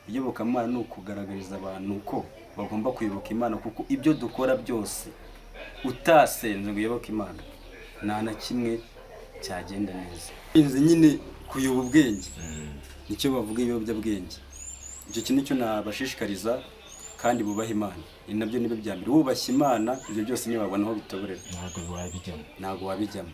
iyobokamana ni ukugaragariza abantu ko bagomba kuyoboka Imana, kuko ibyo dukora byose utasenze ngo uyoboke Imana nta na kimwe cyagenda neza. Inzi nyine kuyoba ubwenge nicyo bavuga ibiyobyabwenge. Icyo kintu cyo nabashishikariza kandi bubaha Imana, ni nabyo nibe bya mbere. Wubashye Imana ibyo byose niba wabona aho bitoborera ntabwo wabijyamo.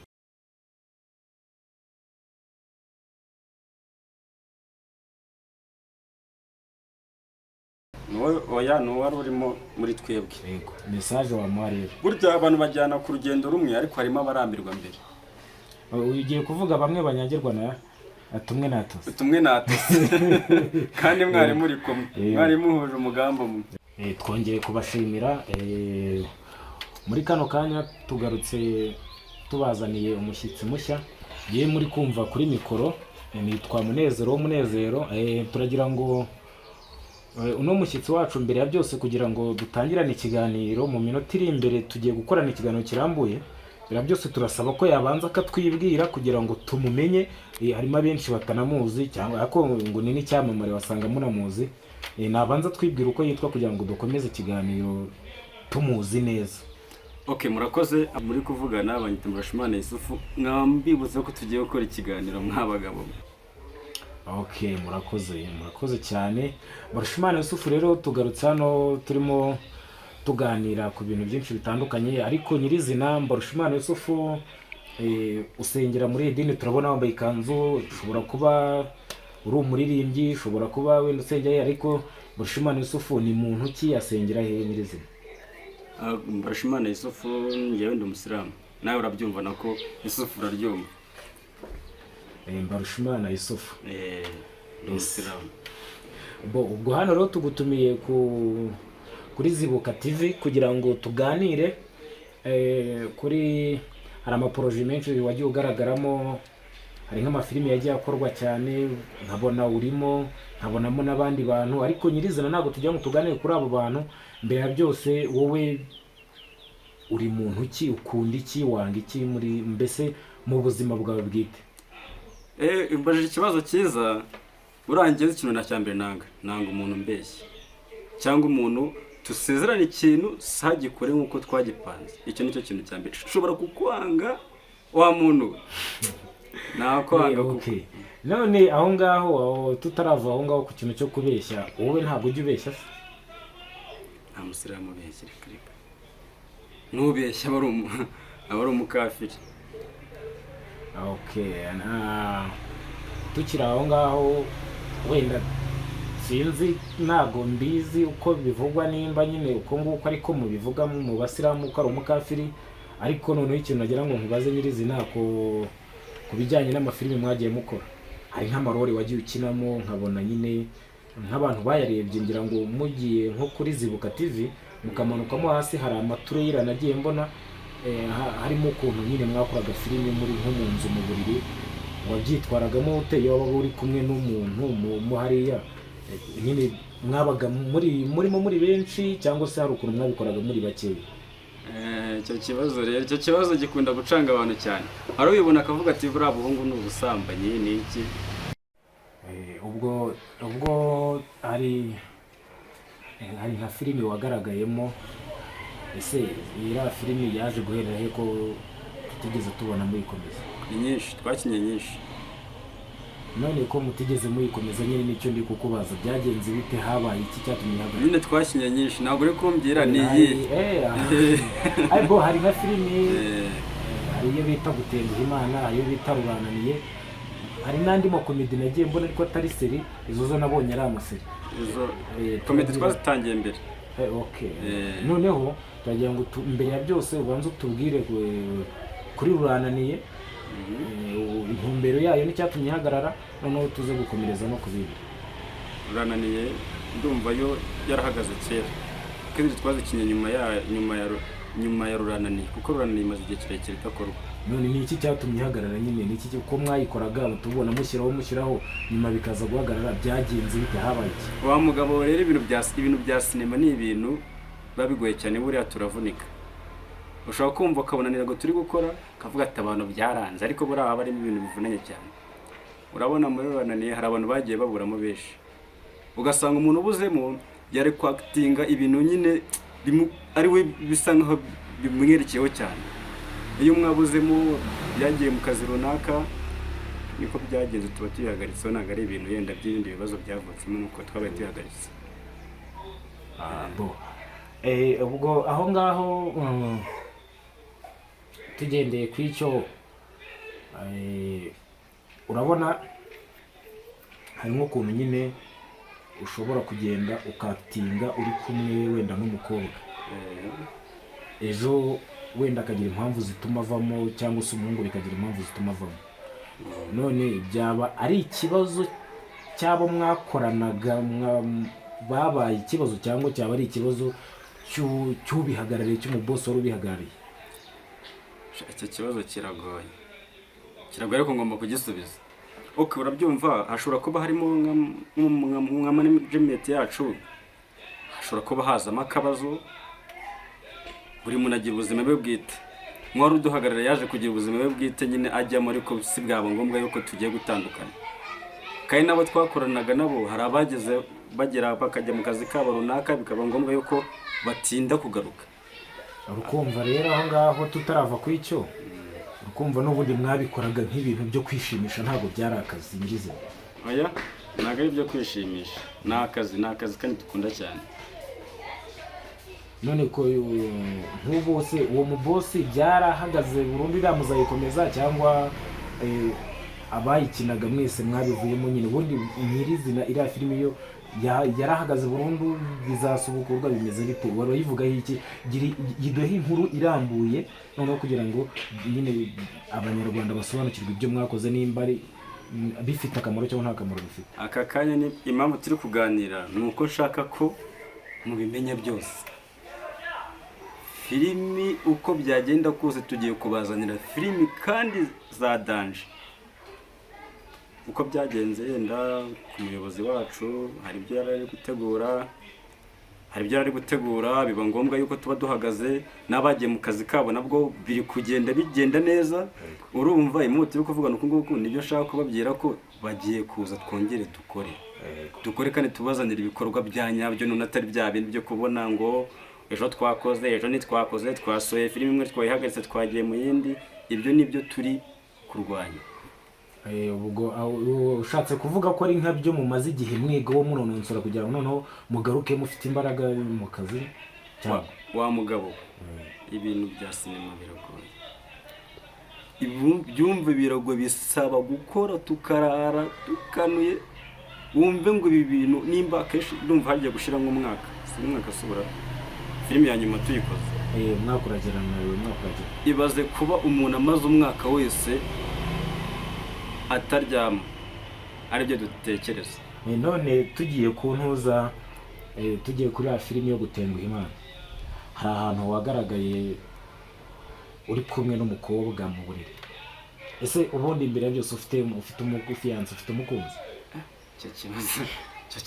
Oya wari urimo muri twebwe. Yego, message wa Mario. Burya abantu bajyana ku rugendo rumwe ariko harimo abarambirwa mbere. Ugiye kuvuga bamwe banyagirwa na atumwe natose. Kandi mwari muri kumwe. Mwari muhuje umugambo umwe. Twongeye kubashimira muri kano kanya tugarutse tubazaniye umushyitsi mushya. Ye muri kumva kuri mikoro nitwa Munezero. Turagira ngo uno mushyitsi wacu mbere ya byose kugira ngo dutangirane ikiganiro mu minota iri imbere tugiye gukorana ikiganiro kirambuye. Bira byose turasaba ko yabanza akatwibwira kugira ngo tumumenye. Harimo benshi batanamuzi cyangwa ako ngo ni n'icyamamare wasanga munamuzi. Nabanza twibwira uko yitwa kugira ngo dukomeze ikiganiro tumuzi neza. Okay, murakoze. Muri kuvugana abanyita Mbarushimana Yussuf, mwambibutse ko tugiye gukora ikiganiro mwabagabo. Okay, murakoze cyane. Mbarushimana Yussuf rero tugarutse hano turimo tuganira ku bintu byinshi bitandukanye, ariko nyirizina Mbarushimana Yussuf usengera muri idini, turabona wambaye ikanzu, ushobora kuba uri umuririmbyi, ushobora kuba wenda usengera, ariko Mbarushimana Yussuf ni muntu ki asengera hehe nyirizina? Mbarushimana Yussuf njyewe ndi umusiramu, nawe urabyumva nako Yussuf uraryumva. Mbarushimana Yussuf umusiramu. Ubwo hano rero tugutumiye kuri Zibuka TV kugira ngo tuganire kuri hari amaproje menshi wagiye ugaragaramo, hari nk'amafilimi yagiye akorwa cyane, nkabona urimo, nkabonamo n'abandi bantu, ariko nyirizina ntabwo tujya ngo tuganire kuri abo bantu. Mbere ya byose wowe uri muntu ki, ukunda iki, wanga iki muri mbese mu buzima bwawe bwite? Imbaje ikibazo cyiza. Urangiye ikintu na cyambere nanga umuntu mbeshye cyangwa umuntu tusezerana ikintu sagikore nkuko twagipanze. Icyo nicyo kintu cyambere. Ushobora kukwanga wa muntu nakwanga. Okay, none aho ngaho tutarava aho ngaho ku kintu cyo kubeshya, wowe ntabwo ujya ubeshya se? Nta musiramu ubeshya reka nubeshya aba ari umukafiri. Okay, tukiri aho ngaho wenda sinzi ntago mbizi uko bivugwa nimba nyine uko nguko ariko mubivuga mu basiramu ko ari umukafiri, ariko noneho ikintu nagira ngo nkubaze nyirizina ku bijyanye n'amafilimi mwagiye mukora. Hari nk'amarore wagiye ukinamo, nkabona nyine nk'abantu bayarebye, ngira ngo mugiye nko kuri Zibuka TV mukamanukamo hasi hari amatureyira nagiye mbona harimo ukuntu nyine mwakoraga filime muri nko mu nzu mu buriri, wabyitwaragamo uteye waba uri kumwe n'umuntu mu hariya, nyine mwabaga muri benshi cyangwa se hari ukuntu mwabikoraga muri bakeya? Icyo kibazo gikunda gucanga abantu cyane. Hari ubibona akavuga ati buriya buhungu ni ubusambanyi ni iki. ubwo hari nka filime wagaragayemo, ese iriya filime yaje guherera he ko tutigeze tubona muyikomeza? Ni nyinshi, twakinye nyinshi. None ko mutigeze muyikomeza nyine nicyo ndi kukubaza, byagenze bite, habaye iki cyatumye hagaragara? Nyine twakinye nyinshi, ntabwo uri kumbwira ni iyi. Ariko hari nka filime hari iyo bita Gutenguha Imana, hari iyo bita Rurananiye, hari n'andi makomedi nagiye mbona ariko atari seri, izo zo nabonye ari amaseri. Izo komedi twazitangiye mbere. Okay. Noneho turagira ngo mbere ya byose ubanze utubwire kuri Rurananiye intumbero yayo n'icyatumye hagarara, noneho tuze gukomereza no kubindi. Rurananiye ndumva yo yarahagaze kera, kandi twazikinye nyuma ya Rurananiye, kuko Rurananiye imaze igihe kirekire itakorwa. None ni iki cyatumye hagarara nyine? Ni iki ko mwayikoraga tubona mushyiraho nyuma bikaza guhagarara, byagenze bite, habaye iki? Wa mugabo rero ibintu bya sinema ni ibintu babigoye cyane, buriya turavunika. Ushobora kumva ukabona nirago turi gukora kavuga ati abantu byaranze, ariko buriya haba harimo ibintu bivunanye cyane. Urabona muri Rurananiye hari abantu bagiye baburamo benshi, ugasanga umuntu ubuzemo yari kwakitinga ibintu nyine ari we bisa nkaho bimwerekeyeho cyane. Iyo mwabuzemo byagiye mu kazi runaka niko byagenze tuba tuyihagaritseho, ntabwo ari ibintu yenda by'ibindi bibazo byavutsemo nuko twabaye tuyihagaritse. Ubwo aho ngaho tugendeye ku icyo urabona harimo ukuntu nyine ushobora kugenda ukatinga uri kumwe wenda n'umukobwa, ejo wenda akagira impamvu zituma avamo cyangwa se umuhungu bikagira impamvu zituma avamo. None byaba ari ikibazo cy'abo mwakoranaga babaye ikibazo, cyangwa cyaba ari ikibazo cy'ubihagarariye, cy'umubosi wari ubihagarariye? Icyo kibazo kiragoye ariko ngomba kugisubiza. Okay, urabyumva, hashobora kuba harimo nka management yacu, hashobora kuba hazamo akabazo, buri muntu agira ubuzima bwe bwite. Mwari uduhagarara yaje kugira ubuzima bwe bwite nyine ajyamo, ariko si bwabo ngombwa yuko tugiye gutandukana. Kandi nabo twakoranaga nabo hari abageze bagera bakajya mu kazi kabo runaka, bikaba ngombwa yuko batinda kugaruka. Urukumva rero aho ngaho tutarava ku icyo, urukumva n'ubundi mwabikoraga nk'ibintu byo kwishimisha, ntabwo byari akazi ngize. Oya, ntabwo ari ibyo kwishimisha, ni akazi kandi dukunda cyane. None ko nk'ubu se uwo mubosi byarahagaze burundu, iramuzayikomeza cyangwa abayikinaga mwese mwabivuyemo nyine? Ubundi nyirizina iriya filime yo yarahagaze burundu, bizasubukurwa bimeze bite? Warayivugaho iki? Giduhe inkuru irambuye noneho kugira ngo nyine abanyarwanda basobanukirwe ibyo mwakoze, nimba ari bifite akamaro cyangwa nta kamaro bifite. Aka kanya ni impamvu turi kuganira, ni uko nshaka ko mubimenya byose. Filimi uko byagenda kose tugiye kubazanira filimi kandi za danje. Uko byagenze yenda ku muyobozi wacu, hari ibyo yari gutegura, biba ngombwa yuko tuba duhagaze, n'abagiye mu kazi kabo nabwo biri bigenda neza. Urumva impamvu turi kuvugana uko nguko nibyo nshaka kubabwira ko bagiye kuza twongere dukore kandi tubazanira ibikorwa bya nyabyo, none atari bya bintu byo kubona ngo ejo twakoze, ejo ntitwakoze, twasohoye filime imwe twayihagaritse twagiye mu yindi. Ibyo nibyo turi kurwanya. Ubwo ushatse kuvuga ko ari nkabyo mumaze igihe mwiga wo munononsora kugira ngo noneho mugaruke mufite imbaraga mu kazi cyangwa? Wa mugabo, ibintu bya sinema biragoye. Byumve biragoye, bisaba gukora tukarara tukanuye. Wumve ngo ibi bintu nimba akenshi ndumva hagiye gushira nk'umwaka, si umwaka asubira filime ya nyuma tuyikoze. Mwakuragirana ibaze kuba umuntu amaze umwaka wese ataryama, aribyo dutekereza. None tugiye kuntuza, tugiye kuri ya filime yo gutenguha Imana, hari ahantu wagaragaye uri kumwe n'umukobwa mu buriri. Ese ubundi imbere byose ufite umufiyanse, ufite umukunzi? Icyo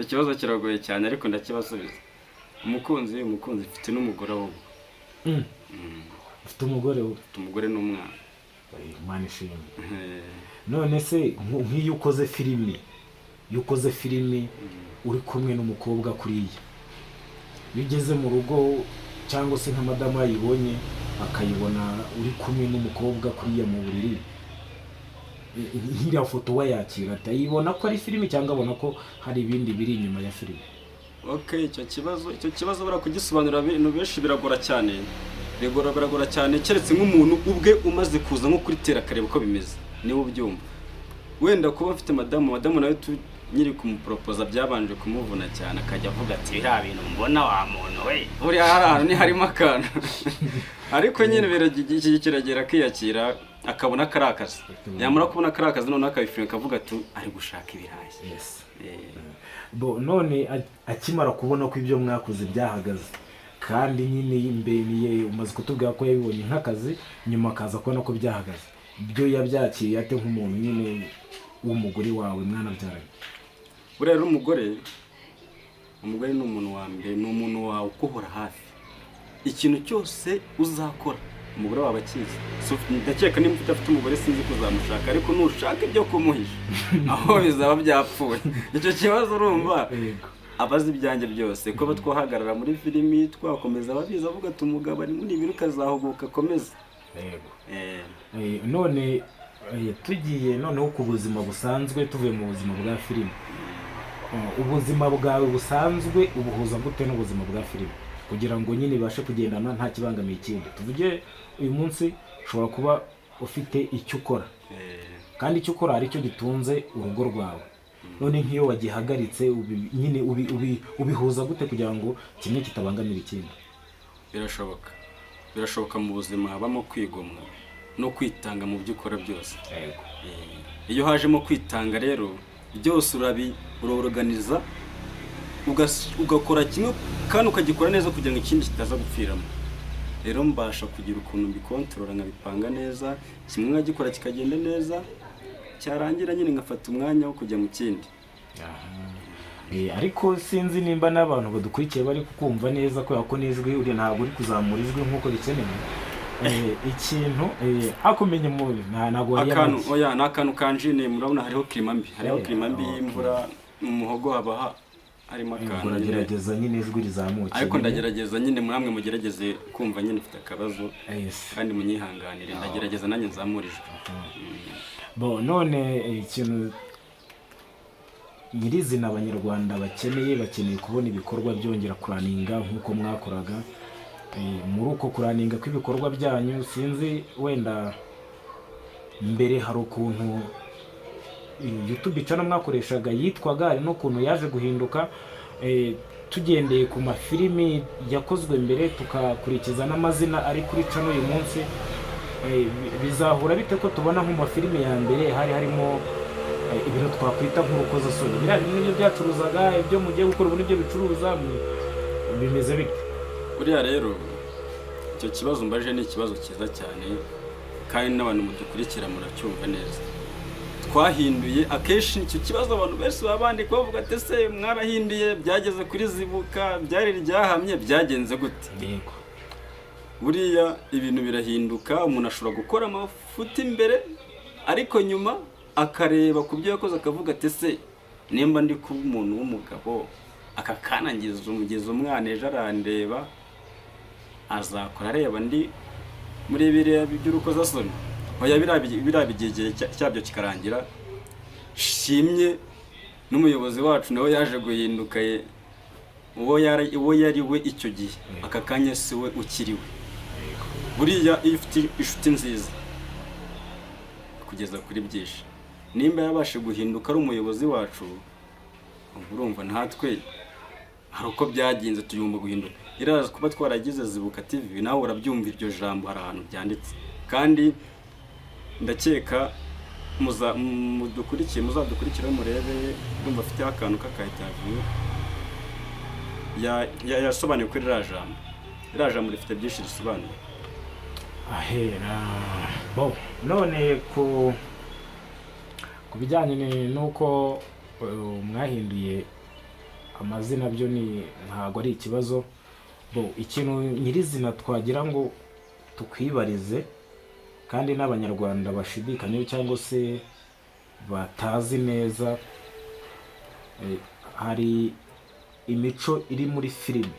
kibazo kiragoye cyane, ariko ndakibasubiza. Umukunzi mfite n'umugore ahubwo. Ufite umugore? Ufite umugore n'umwana. Imana ishimwe. None se nk'iyo ukoze filimi uri kumwe n'umukobwa kuriya, iyo ugeze mu rugo cyangwa se nka madamu yayibonye akayibona uri kumwe n'umukobwa kuriya mu buriri, nk'iriya foto wayakira atayibona ko ari filimi cyangwa abona ko hari ibindi biri inyuma ya filimi? Okay, icyo kibazo bara kugisobanura ibintu benshi biragora cyane. Biragora cyane, keretse nk'umuntu ubwe umaze kuza nko kuri tera kareba ko bimeze, niwe ubyumva. Wenda kuba afite madamu nawe nyiri kumupropoza byabanje kumuvuna cyane, akajya avuga ati biriya bintu mbona wa muntu we, uri ahantu ni harimo akantu. Ariko nyine kiragera akiyakira, akabona ko ari akazi. Yamara kubona ko ari akazi noneho akabifirima akavuga ati ari gushaka ibirayi. None akimara kubona ko ibyo mwakoze byahagaze, kandi nyine imbere umaze kutubwira ko yabibonye nk'akazi, nyuma akaza kubona ko byahagaze, ibyo yabyakiriye ate nk'umuntu nyine w'umugore wawe mwanabyaranye? Buriya umugore ni umuntu wa mbere, ni umuntu wawe ukuhora hafi. Ikintu cyose uzakora umugore wawe akizi. Ndakeka niba udafite umugore sinzi kuzamushaka, ariko nushaka ibyo kumuhisha aho bizaba byapfuye. Icyo kibazo urumva abazi ibyanjye byose ko batwahagarara muri filimi twakomeza ababizi avuga ati umugabo ari muri ibintu kazahuguka akomeza. None tugiye noneho ku buzima busanzwe, tuvuye mu buzima bwa filimi, ubuzima bwawe busanzwe ubuhuza gute n'ubuzima bwa filimi kugira ngo nyine ibashe kugendana nta kibangamiye ikindi? Tuvuge uyu munsi ushobora kuba ufite icyo ukora, kandi icyo ukora ari cyo gitunze urugo rwawe. None nk'iyo wagihagaritse nyine ubihuza gute kugira ngo kimwe kitabangamira ikindi? Birashoboka mu buzima habamo kwigomwa no kwitanga mu byo ukora byose. Iyo hajemo kwitanga rero byose uroroganiza ugakora kimwe kandi ukagikora neza kugira ngo ikindi kitaza gupfiramo. Rero mbasha kugira ukuntu mbikontorora nkabipanga neza, kimwe nkagikora kikagenda neza, cyarangira nyine ngafata umwanya wo kujya mu kindi. Ariko sinzi nimba n'abantu badukurikiye bari kukumva neza ko yako n'ijwi uri ntabwo uri kuzamura ijwi nk'uko bikenewe. Ikintu akumenye mubi ntabwo ni akantu kanjine. Murabona hariho klima mbi y'imvura mu muhogo haba harimo akantu. Uragerageza nyine ijwi rizamuke, ariko ndagerageza nyine muramwe mugerageze kumva nyine ufite akabazo kandi munyihanganire. Ndagerageza nanjye nzamura ijwi. None ikintu nyirizina abanyarwanda bakeneye kubona ibikorwa byongera kuraninga nk'uko mwakoraga. Muri uko kuraninga kw'ibikorwa byanyu, sinzi wenda mbere hari ukuntu YouTube channel mwakoreshaga yitwaga, hari n'ukuntu yaje guhinduka tugendeye ku mafilimi yakozwe mbere tukakurikiza n'amazina ari kuri channel uyu munsi. Bizahura bite ko tubona nko mu mafilimi ya mbere hari harimo ibintu twakwita nk'urukozasoni? Biriya bintu nibyo byacuruzaga, ibyo mugiye gukora ubu nibyo bicuruza, bimeze bite? Buriya rero icyo kibazo mbaje ni ikibazo cyiza cyane, kandi n'abantu mudukurikira muracyumva neza. Twahinduye akenshi icyo kibazo abantu benshi babandika bavuga ati se mwarahinduye, byageze kuri zibuka, byari ryahamye, byagenze gute? Buriya ibintu birahinduka, umuntu ashobora gukora amafuti imbere ariko nyuma akareba ku byo yakoze akavuga ati se nimba ndi kuba umuntu w'umugabo aka kanangiza umugezi umwana ejo arandeba azakora areba ndi muri biriya by'urukozasoni. Oya biriya igihe cyabyo kikarangira, shimye n'umuyobozi wacu nawe yaje guhinduka, uwo yari we icyo gihe aka kanya si we ukiriwe. Buriya iyo ufite inshuti nziza kugeza kuri byinshi, nimba yabashe guhinduka ari umuyobozi wacu, urumva natwe hari uko byagenze tuyumva guhinduka. Iraza kuba twaragize Zibuka TV, nawe urabyumva iryo jambo hari ahantu byanditse, kandi ndakeka muzadukurikira murebe, ndumva afite akantu k'akayitaviyo yasobanuye kuri iriya jambo rifite byinshi risobanuye. None ku bijyanye n'uko mwahinduye amazina, byo ntabwo ari ikibazo. Ikintu nyirizina twagira ngo tukwibarize, kandi n'abanyarwanda bashidikanyeho cyangwa se batazi neza, hari imico iri muri filimi.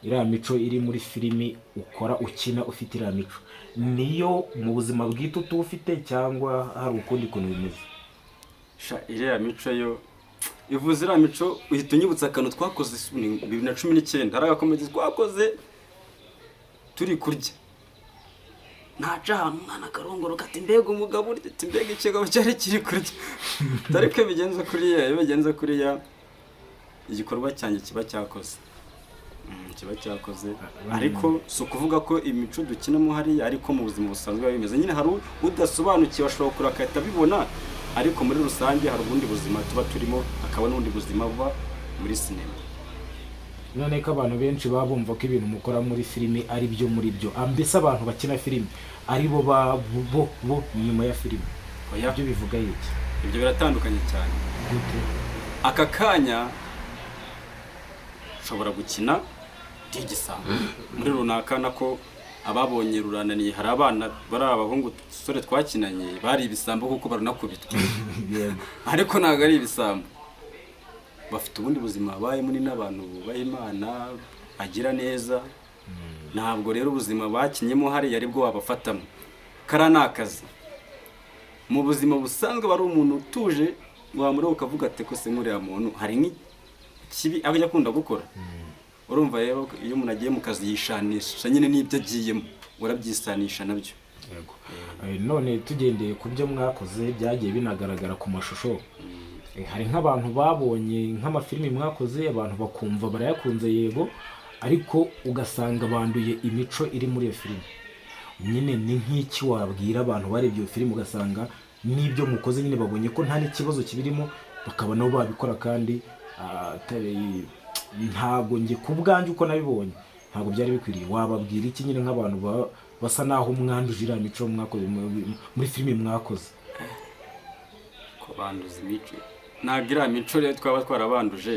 Iriya mico iri muri filimi ukora ukina ufite iriya mico niyo mu buzima bwite utufite, cyangwa hari ukundi kuntu bimeze? Iriya mico yo ivuze, iriya mico uhita unyibutsa akantu twakoze 2019, hari agakomedi twakoze turi kurya, naca ahantu umwana akarongoroka ati mbega umugabo uri, ati mbega ikigabo cyari kiri kurya. Ariko bigenze kuriya igikorwa cyanjye kiba cyakoze, ariko si ukuvuga ko imico dukinamo hariya ariko mu buzima busanzwe bimeze. Nyine hari udasobanukiwe ashobora kureba akahita abibona, ariko muri rusange hari ubundi buzima tuba turimo, hakaba n'ubundi buzima buba muri sinema. None ko abantu benshi baba bumva ko ibintu mukora muri filimi ari byo muri byo, mbese abantu bakina filimi ari bo nyuma ya filimi, ibyo bivuga iki? Ibyo biratandukanye cyane. Aka kanya ushobora gukina igisambo muri runaka nako ababonye rurananiye hari abana bari abahungu sore twakinanye bari ibisambo kuko baranakubitwa ariko ntago ari ibisambo bafite ubundi buzima babayemo ni n'abantu bubaha Imana agira neza ntabwo rero ubuzima bakinyemo hari yari bwo wabafatamo kara nakazi mu buzima busanzwe bari umuntu utuje wamureba ukavuga ati ko se nkuriya muntu hari nk'ikibi ajya akunda gukora urumva rero iyo umuntu agiye mu kazi yishanisha nyine n'ibyo agiyemo urabyisanisha nabyo yego none tugendeye ku byo mwakoze byagiye binagaragara ku mashusho hari nk'abantu babonye nk'amafilimi mwakoze abantu bakumva barayakunze yego ariko ugasanga banduye imico iri muri iyo filime nyine ni nk'iki wabwira abantu barebye iyo filime ugasanga n'ibyo mukoze nyine babonye ko nta n'ikibazo kibirimo bakaba nabo babikora kandi ntabwo njye ku bwanjye uko nabibonye ntabwo byari bikwiriye wababwira iki nyine nk'abantu basa naho mwanduje iriya mico mwakoze muri filime mwakoze ko banduza imico ntabwo iriya mico rero twaba twarabanduje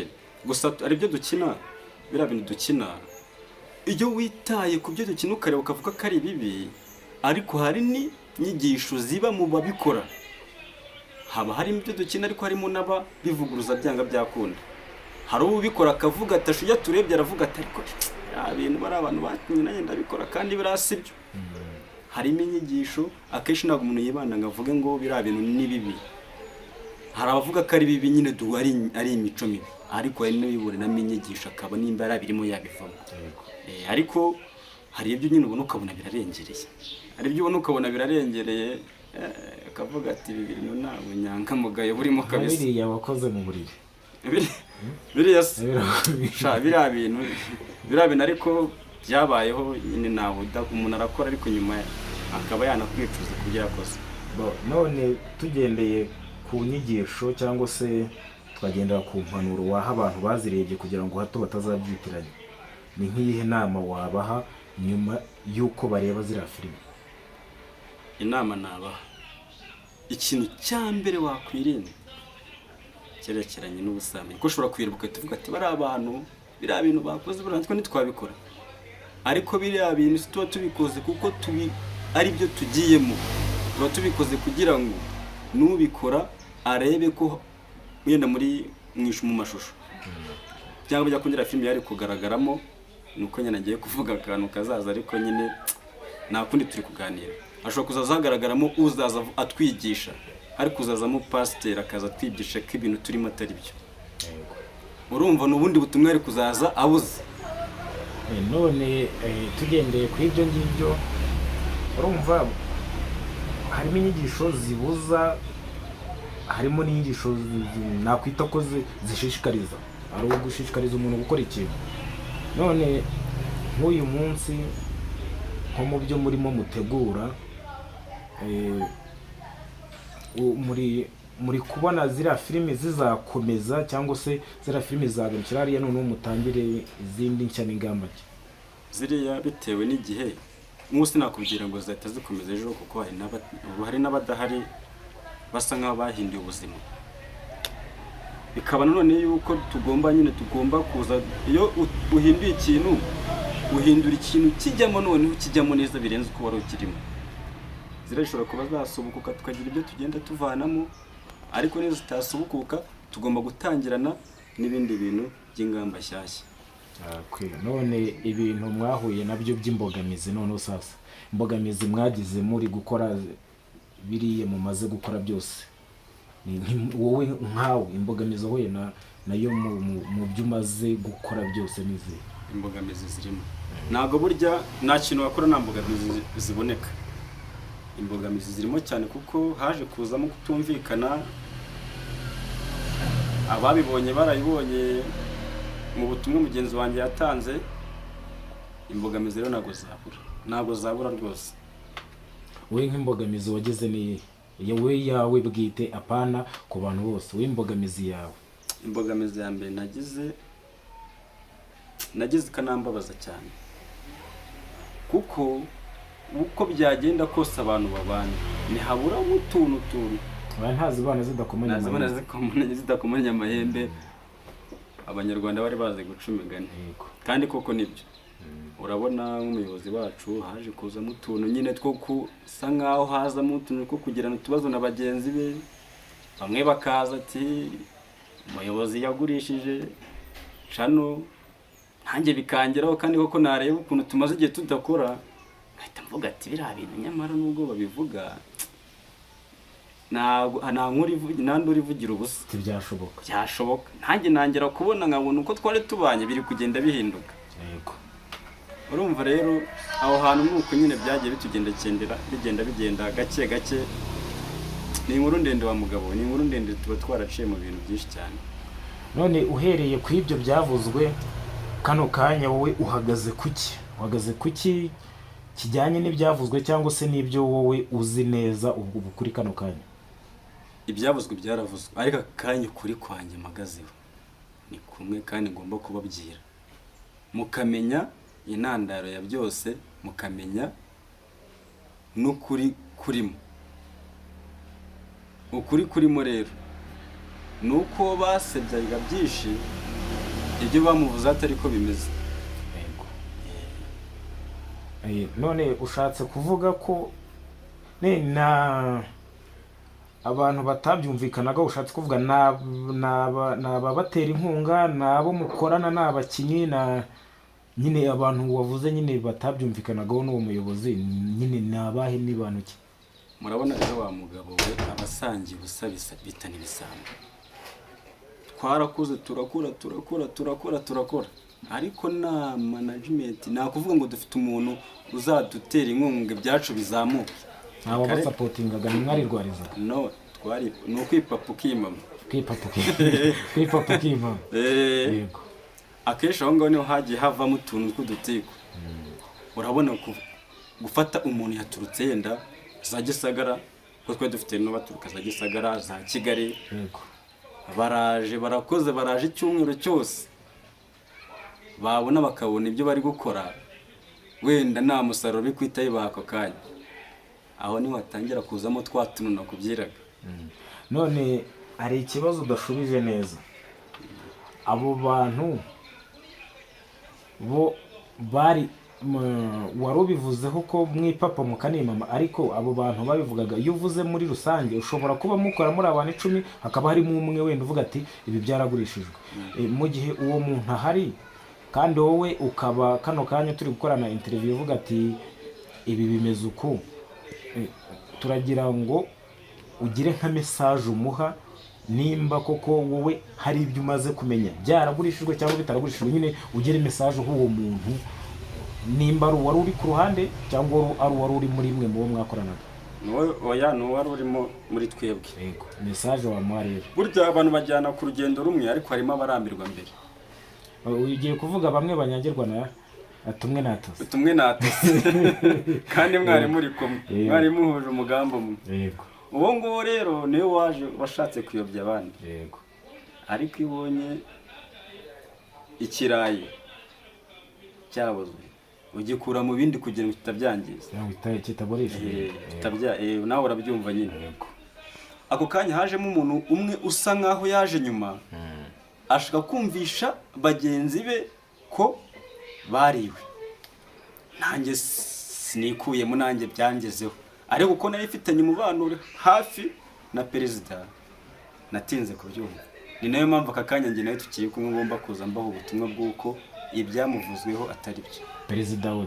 gusa ari byo dukina biriya bintu dukina iyo witaye ku byo dukina ukareba ukavuga ko ari bibi ariko hari n'inyigisho ziba mu babikora haba harimo ibyo dukina ariko harimo n'ababivuguruza byanga byakunda hari ubikora akavuga ati ashuya turebye aravuga ati ariko bintu bari abantu bakinye nanjye ndabikora kandi birasi byo harimo inyigisho akenshi ntabwo umuntu yibanda ngo avuge ngo biriya bintu ni bibi hari abavuga ko ari bibi nyine ari imico mibi ariko hari n'abiburanamo inyigisho akaba nimba ari abirimo yabivamo ariko hari ibyo nyine ubona ukabona birarengereye hari ibyo ubona ukabona birarengereye akavuga ati ibi bintu nta bunyangamugayo burimo kabisa biriya wakoze mu buriri biriya biriya bintu ariko byabayeho nyine nawe umuntu arakora ariko nyuma akaba yanakwicuza ku byo yakoze none tugendeye ku nyigisho cyangwa se twagendera ku mpanuro waha abantu bazirebye kugira ngo hato batazabyitiranya ni nk'iyihe nama wabaha nyuma y'uko bareba ziriya filime inama nabaha ikintu cya mbere wakwirinda cyerekeranye n'ubusambanyi kuko ushobora kwiruka tuvuga ati bari abantu biriya bintu bakoze burantwe ntitwabikora ariko biriya bintu tuba tubikoze kuko ari byo tugiyemo tuba tubikoze kugira ngo n'ubikora arebe ko wenda mu mashusho cyangwa bijya kongera filime yari kugaragaramo nuko nyine agiye kuvuga akantu kazaza ariko nyine nta kundi turi kuganira ashobora kuzaza hagaragaramo uzaza atwigisha ariko uzazamo pasiteri akaza atwigisha ko ibintu turimo atari byo urumva n'ubundi butumwa ari kuzaza abuze none tugendeye ku ibyo ngibyo urumva harimo inyigisho zibuza harimo n'inyigisho nakwita ko zishishikariza ari ugushishikariza umuntu gukora ikintu none nk'uyu munsi nko mu byo murimo mutegura muri kubona ziriya filime zizakomeza cyangwa se ziriya filime zagarukira hariya noneho mutangire izindi nshya n'ingamba nshya ziriya bitewe n'igihe nk'ubu nakubwira ngo zahita zikomeza ejo kuko hari n'abadahari basa nk'aho bahinduye ubuzima bikaba nanone yuko tugomba kuza iyo uhinduye ikintu uhindura ikintu kijyamo noneho kijyamo neza birenze uko wari ukirimo zirashobora kuba zasubukuka tukagira ibyo tugenda tuvanamo ariko nizo zitasubukuka tugomba gutangirana n'ibindi bintu by'ingamba nshyashya none ibintu mwahuye nabyo by'imbogamizi noneho sasa imbogamizi mwagize muri gukora biriya mumaze gukora byose wowe nkawe imbogamizi wahuye nayo mu byo umaze gukora byose n'izi imbogamizi zirimo ntabwo burya nta kintu wakora nta mbogamizi ziboneka imbogamizi zirimo cyane kuko haje kuzamo kutumvikana ababibonye barayibonye mu butumwa mugenzi wanjye yatanze imbogamizi rero ntabwo zabura rwose wowe nk'imbogamizi wageze ni wowe yawe bwite apana ku bantu bose wowe imbogamizi yawe imbogamizi ya mbere nagize ikanambabaza cyane kuko uko byagenda kose abantu babana ntihaburamo utuntu ntazibana zidakomanya amahembe abanyarwanda bari bazi guca imigani kandi koko nibyo urabona nk'umuyobozi wacu haje kuzamo utuntu nyine two kusa nkaho hazamo utuntu two kugirana utubazo na bagenzi be, bamwe bakaza ati umuyobozi yagurishije cano, nanjye bikangeraho kandi koko nareba ukuntu tumaze igihe tudakora, ngahita mvuga ati biriya bintu nyamara nubwo babivuga nta nkuru ivugira ubusa, byashoboka nanjye nangera kubona nkabona uko twari tubanye biri kugenda bihinduka. Yego, urumva rero aho hantu nuko nyine byagiye bigenda gake gake. Ni inkuru ndende wa mugabo, ni inkuru ndende tuba twaraciye mu bintu byinshi cyane. none uhereye ku ibyo byavuzwe kano kanya wowe uhagaze kuki kijyanye n'ibyavuzwe cyangwa se n'ibyo wowe uzi neza ubwo kuri kano kanya? Ibyavuzwe byaravuzwe, ariko akanya kuri kwanjye mpagazeho ni kumwe kandi ngomba kubabwira, mukamenya intandaro ya byose, mukamenya n'ukuri kurimo. Ukuri kurimo rero ni uko basebyaga byinshi, ibyo bamuvuze atari ko bimeze. None ushatse kuvuga ko na abantu batabyumvikanaga, ushatse kuvuga n'ababatera inkunga, n'abo mukorana, n'abakinnyi, na nyine abantu wavuze nyine batabyumvikanagaho n'uwo muyobozi, nyine nabahe n'abantu ki? Murabona rero wa mugabo we abasangiye ubusa bitana ibisambo. Twarakuze turakora, ariko na management nakuvuga ngo dufite umuntu uzadutera inkunga ibyacu bizamuke. Abo basapotingaga nimwarirwariza? No, twari no kwipapa ukimama. Yego. Akesha aho ngaho niho hagiye havamo utuntu tw'udutiko. Urabona gufata umuntu yaturutse yenda za Gisagara, ko twe dufite no baturuka za Gisagara, za Kigali. Yego. Baraje icyumweru cyose, babona bakabona ibyo bari gukora, wenda nta musaruro bikwitaye bako kanya, aho niho watangira kuzamo twatununa kubyiraga. None hari ikibazo udashubije neza. Abo bantu bo bari warubivuzeho ko mwipapa mukanimama, ariko abo bantu babivugaga, iyo uvuze muri rusange ushobora kuba mukora muri abantu 10 hakaba harimo umwe wenda uvuga ati ibi byaragurishijwe. Mu gihe uwo muntu ahari kandi wowe ukaba kano kanya turi gukorana interview uvuga ati ibi bimeze uko, turagira ngo ugire nka message umuha, nimba koko wowe hari ibyo umaze kumenya byaragurishijwe cyangwa bitaragurishijwe, nyine ugire message uwo muntu, nimba ari wari uri ku ruhande cyangwa ari wari uri muri mwe mu mwakoranaga. Oya, no wari urimo muri twebwe. Yego, message wa mwari. Burya abantu bajyana ku rugendo rumwe, ariko harimo abarambirwa mbere. Ugiye kuvuga bamwe banyagirwa na tumwe natose kandi mwari muri kumwe, mwari muhuje umugambo umwe. Yego. Uwo ngo rero niwe waje washatse kuyobya abandi. Yego. Ariko ibonye ikirayi cyabuzwe, ugikura mu bindi kugira ngo kitabyangiza, kitaboresha nawe urabyumva nyine. Yego. Ako kanya hajemo umuntu umwe usa nkaho yaje nyuma, ashaka kumvisha bagenzi be ko bariwe. Nanjye sinikuyemo, nanjye byangezeho, ariko uko nari ifitanye umubano hafi na perezida natinze kubyumva. Ni nayo mpamvu aka kanya njye nawe tukiri kumwe ngomba kuza mbaho ubutumwa bw'uko ibyamuvuzweho atari byo.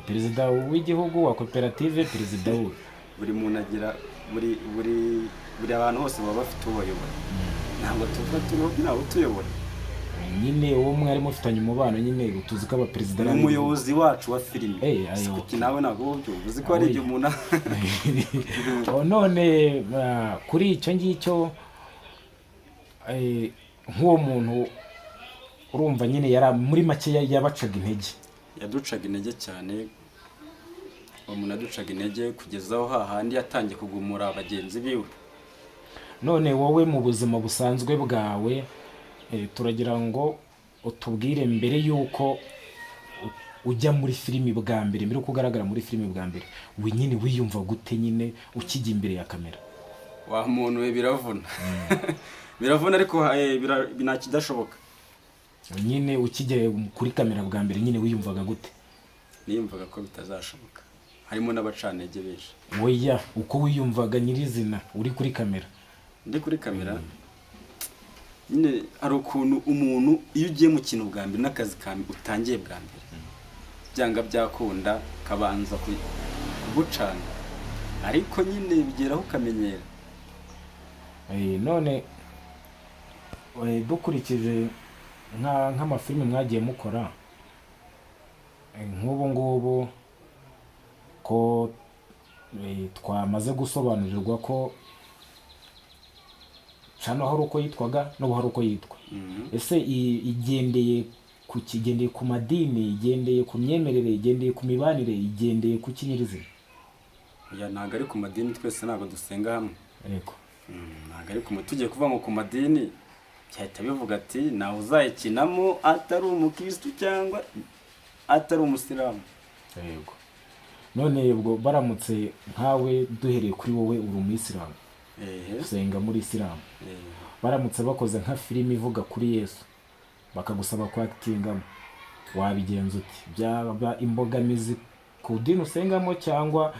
Perezida w'igihugu wa koperative, perezida we buri muntu agira buri abantu hose baba bafite ubayobora. Ntabwo tuvuga turiho ntawe utuyobora. Nyine uwo mwari mufitanye umubano, nyine tuzi ko abaperezida ni umuyobozi wacu wa filime. Kuki nawe ntabwo uzi ko ari igihe umuntu none kuri icyo ngicyo nk'uwo muntu urumva nyine yari muri make yabacaga intege. Yaducaga intege cyane, uwo muntu yaducaga intege kugeza aho hahandi yatangiye kugumura bagenzi biwe. None wowe mu buzima busanzwe bwawe, turagira ngo utubwire mbere yuko ujya muri filimi bwa mbere, mbere kugaragara muri filimi bwa mbere, we nyine wiyumva gute nyine ukijya imbere ya kamera? Wa muntu we biravuna. Biravuna, ariko ntakidashoboka. Nyine ukijya kuri kamera bwa mbere nyine wiyumvaga gute? niyumvaga ko bitazashoboka, harimo n'abacantege benshi. Oya, uko wiyumvaga nyirizina uri kuri kamera? Ndi kuri kamera nyine hari ukuntu umuntu iyo ugiye mu kintu bwa mbere n'akazi kawe utangiye bwa mbere byanga byakunda kabanza kugucana, ariko nyine bigeraho ukamenyera. None dukurikije nk'amafilime mwagiye mukora nk'ubu ngubu ko twamaze gusobanurirwa ko cano hari uko yitwaga n'ubu hari uko yitwa, ese igendeye ku madini, igendeye ku myemerere, igendeye ku mibanire, igendeye ku kinyirizina? Ya ntago ari ku madini, twese ntago dusenga hamwe. Yego. Ntago ari ku tugiye kuva ngo ku madini cyahita bivuga ati nawe uzayikinamo atari umukristo cyangwa atari umusilamu. Yego. None ubwo baramutse nkawe duhereye kuri wowe uri umuyisilamu, usenga muri isilamu, baramutse bakoze nka filime ivuga kuri Yesu bakagusaba kwakitingamo, wabigenza uti? Byaba imbogamizi ku dini usengamo cyangwa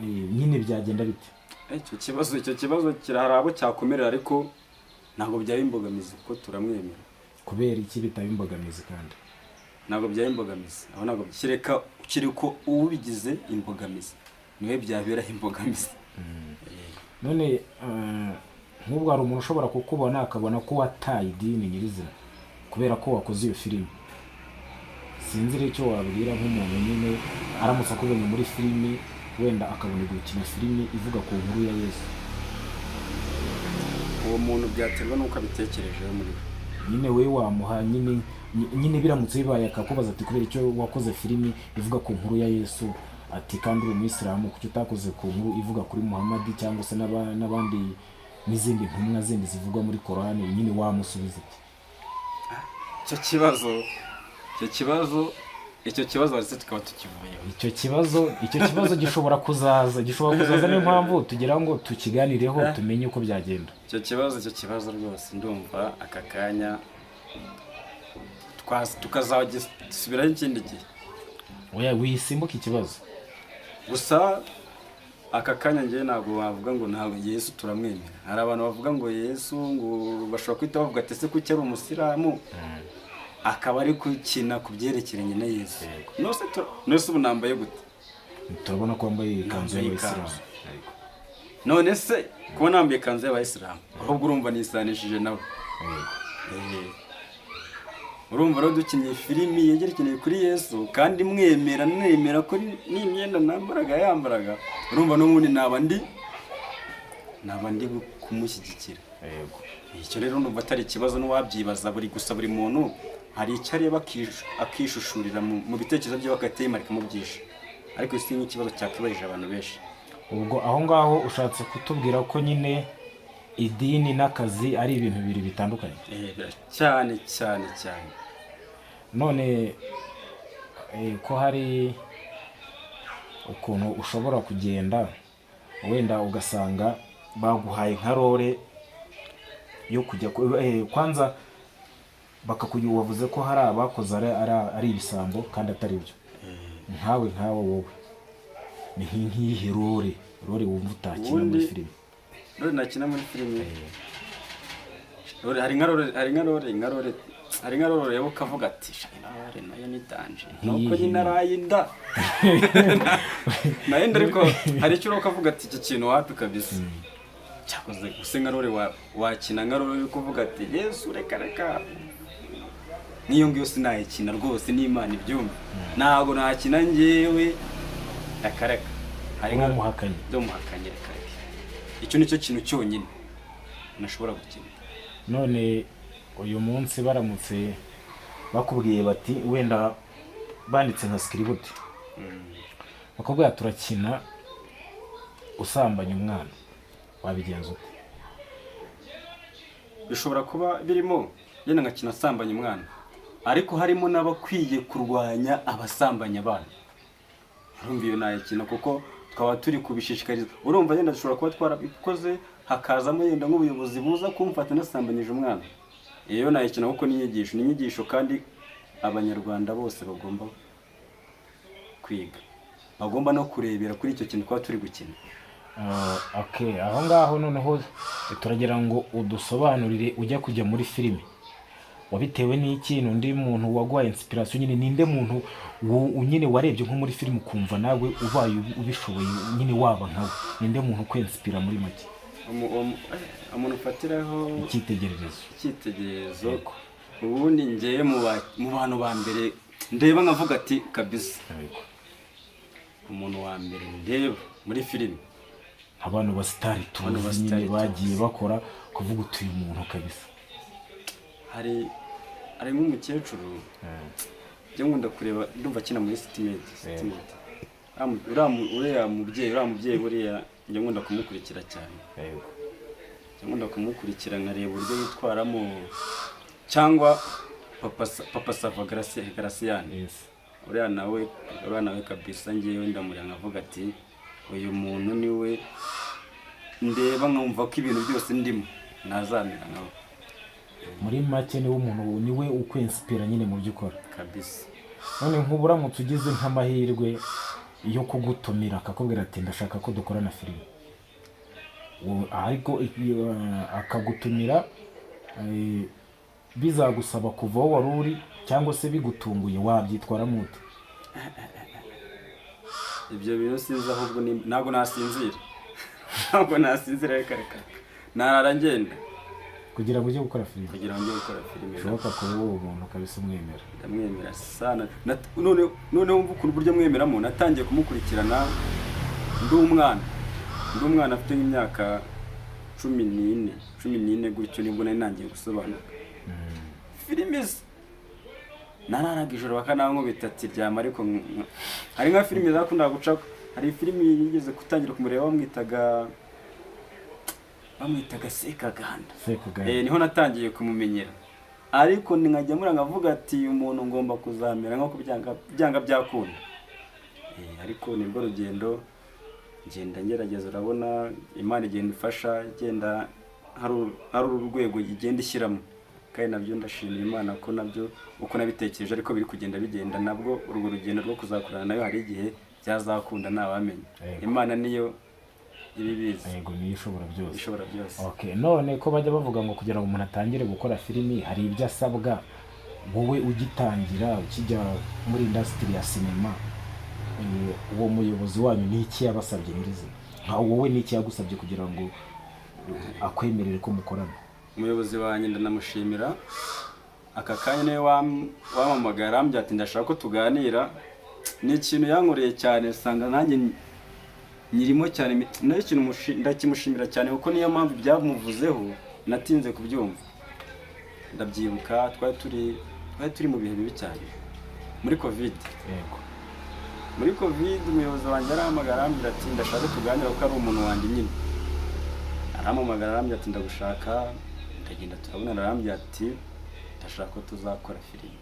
nyine byagenda bite? Icyo kibazo kirahari abo cyakomerera, ariko ntabwo byaba imbogamizi kuko turamwemera. Kubera iki bitaba imbogamizi kandi? Ntabwo byaba imbogamizi, aho ntabwo kireka ukiri ko ubigize imbogamizi niwe byabera imbogamizi. None nk'ubwo hari umuntu ushobora kukubona akabona ko wataye idini nyirizina kubera ko wakoze iyo filime, sinzi icyo wabwira nk'umuntu nyine aramutse akubonye muri filime wenda akabona gukina filime ivuga ku nkuru ya Yesu? Uwo muntu byaterwa n'uko abitekerejeho muri we. Nyine we wamuha nyine biramutse bibaye akakubaza ati kubera icyo wakoze filime ivuga ku nkuru ya Yesu, ati kandi uri umuyisilamu kuki utakoze ku nkuru ivuga kuri Muhammad cyangwa se n'abandi n'izindi ntumwa zindi zivugwa muri Korani, nyine wamusubiza iki? Icyo kibazo waretse tukaba tukivuyeho. Icyo kibazo gishobora kuzaza niyo mpamvu tugira ngo tukiganireho tumenye uko byagenda. Icyo kibazo rwose ndumva aka kanya tukazagisubiraho ikindi gihe. Oya, wisimbuka ikibazo. Gusa aka kanya njye ntabwo wavuga ngo ntabwo Yesu turamwemera. Hari abantu bavuga ngo Yesu ngo bashobora kwita bavuga ati ese kuki ari umusilamu akaba ari gukina ku byerekeranye na Yesu. Nose ubu nambaye gute? Turabona ko wambaye ikanzu y'Abayisilamu. None se kuba nambaye ikanzu y'Abayisilamu ahubwo urumva nisanishije nawe. Urumva rero dukinnye filimi yegerekeneye kuri Yesu kandi nemera ko n'imyenda nambaraga yambaraga, urumva n'ubundi naba ndi kumushyigikira. Yego. Icyo rero numva atari ikibazo n'uwabyibaza, buri muntu hari icyo areba akishushurira mu bitekerezo bye bakatemarika mu byinshi, ariko isi ni ikibazo cyakwibarije abantu benshi. Ubwo aho ngaho ushatse kutubwira ko nyine idini n'akazi ari ibintu bibiri bitandukanye? Cyane. None ko hari ukuntu ushobora kugenda wenda ugasanga baguhaye nka role yo kujya kwanza bakakugira wavuze ko hari abakoze ari ibisambo kandi atari byo. Nkawe wowe ni nk'iyihe role wumva utakina muri filime? Role nakina muri filime hari nka role yabo kavuga ati shayinare nayo ni danje nuko nyine arayinda nayo ariko hari icyo ukavuga ati iki kintu wapi kabisa cyakoze gusenga role wakina nka role yo kuvuga ati Yesu reka niyo ngiyo sinayikina rwose n'Imana ibyumva, ntago nakina ngewe akareka hari nka muhakanye reka. Icyo nicyo kintu cyonyine nashobora gukina. None uyu munsi baramutse bakubwiye bati wenda banditse nka script bakubwira turakina usambanya umwana, wabigenza ute? Bishobora kuba birimo yenda ngakina asambanya umwana, ariko harimo n'abakwiye kurwanya abasambanya abana. Urumva iyo nayikina kuko twaba turi kubishishikariza. Urumva yenda dushobora kuba twarabikoze hakazamo yenda nk'ubuyobozi buza kumfata nasambanyije umwana. Iyo nayikina kuko ni inyigisho kandi abanyarwanda bose bagomba kwiga, bagomba no kurebera kuri icyo kintu kuba turi gukina. Okay, aho ngaho noneho turagira ngo udusobanurire ujya kujya muri filime wabitewe n'iki, undi muntu waguha inspiration nyine, ninde muntu nyine warebye nko muri filime ukumva nawe ubaye ubishoboye nyine waba nkawe, ninde muntu kwinspira muri make? Umuntu ufatiraho icyitegererezo. Ubundi ngiye mu bantu ba mbere ndeba nkavuga ati kabisa, umuntu wa mbere ndeba muri filime, abantu ba star tuzi nyine bagiye bakora kuvuga utuye umuntu kabisa. Hari nk'umukecuru njye nkunda kureba, ndumva akina muri Stimate. Uriya mubyeyi buriya njye nkunda kumukurikira cyane. Njye nkunda kumukurikira nkareba uburyo yitwaramo, cyangwa papa Sava Garasiyani. Uriya nawe kabisa ngewe ndamurya nkavuga ati uyu muntu niwe ndeba nkumva ko ibintu byose ndimo nazamera nkawe. Muri make niwe umuntu niwe ukwinspira nyine mu byo ukora kabisa. None nk'uburamutse ugize nk'amahirwe yo kugutumira akakubwira ati ndashaka ko dukorana filime, ariko akagutumira bizagusaba kuva aho wari uri cyangwa se bigutunguye, wabyitwara mute? Ibyo bintu sinzi, ahubwo ntabwo nasinzira reka narara ngenda kugira ngo ujye gukora filime. Bishoboka ko wowe umuntu kabisa umwemera. Ndamwemera sana. None wumva ukuntu buryo mwemeramo, natangiye kumukurikirana ndi umwana afite nk'imyaka 14 gutyo, nibwo nari nangiye gusobanuka filime. Nararaga ijoro bakanankubita ati ryama, ariko hari nka filime zakundaga guca. Hari filime yigeze gutangira kumureba bamwitaga Sekaganda. Niho natangiye kumumenyera, ariko nkajya nkavuga ati umuntu ngomba kuzamera nko byanga byakunda. Ariko nibwo rugendo ngenda ngerageza, urabona Imana igenda ifasha, igenda hari urwego igenda ishyiramo, kandi nabyo ndashimira Imana ko nabyo uko nabitekereje ariko biri kugenda bigenda. Nabwo urwo rugendo rwo kuzakorana nayo hari igihe byazakunda, ntawamenya. Imana niyo ibibizi. Yego, niyo ishobora byose. Okay, none ko bajya bavuga ngo kugira ngo umuntu atangire gukora filimi hari ibyo asabwa, wowe ugitangira ukijya muri industry ya sinema, uwo muyobozi wanyu ni iki yabasabye nyirizina? Wowe ni iki yagusabye kugira ngo akwemerere ko mukorana? Umuyobozi wanjye ndanamushimira, aka kanya niwe wampamagara arambwira ati ndashaka ko tuganira. Ni ikintu yankoreye cyane, usanga nanjye nyirimo cyane, nayo ikintu ndakimushimira cyane, kuko niyo mpamvu byamuvuzeho natinze kubyumva. Ndabyibuka twari turi mu bihe bibi cyane muri Covid. Muri Covid umuyobozi wanjye arahamagara arambwira ati ndashaka tuganira, kuko ari umuntu wanjye nyine. Arampamagara arambwira ati ndagushaka, ndagenda turabona, arambwira ati ndashaka ko tuzakora filime.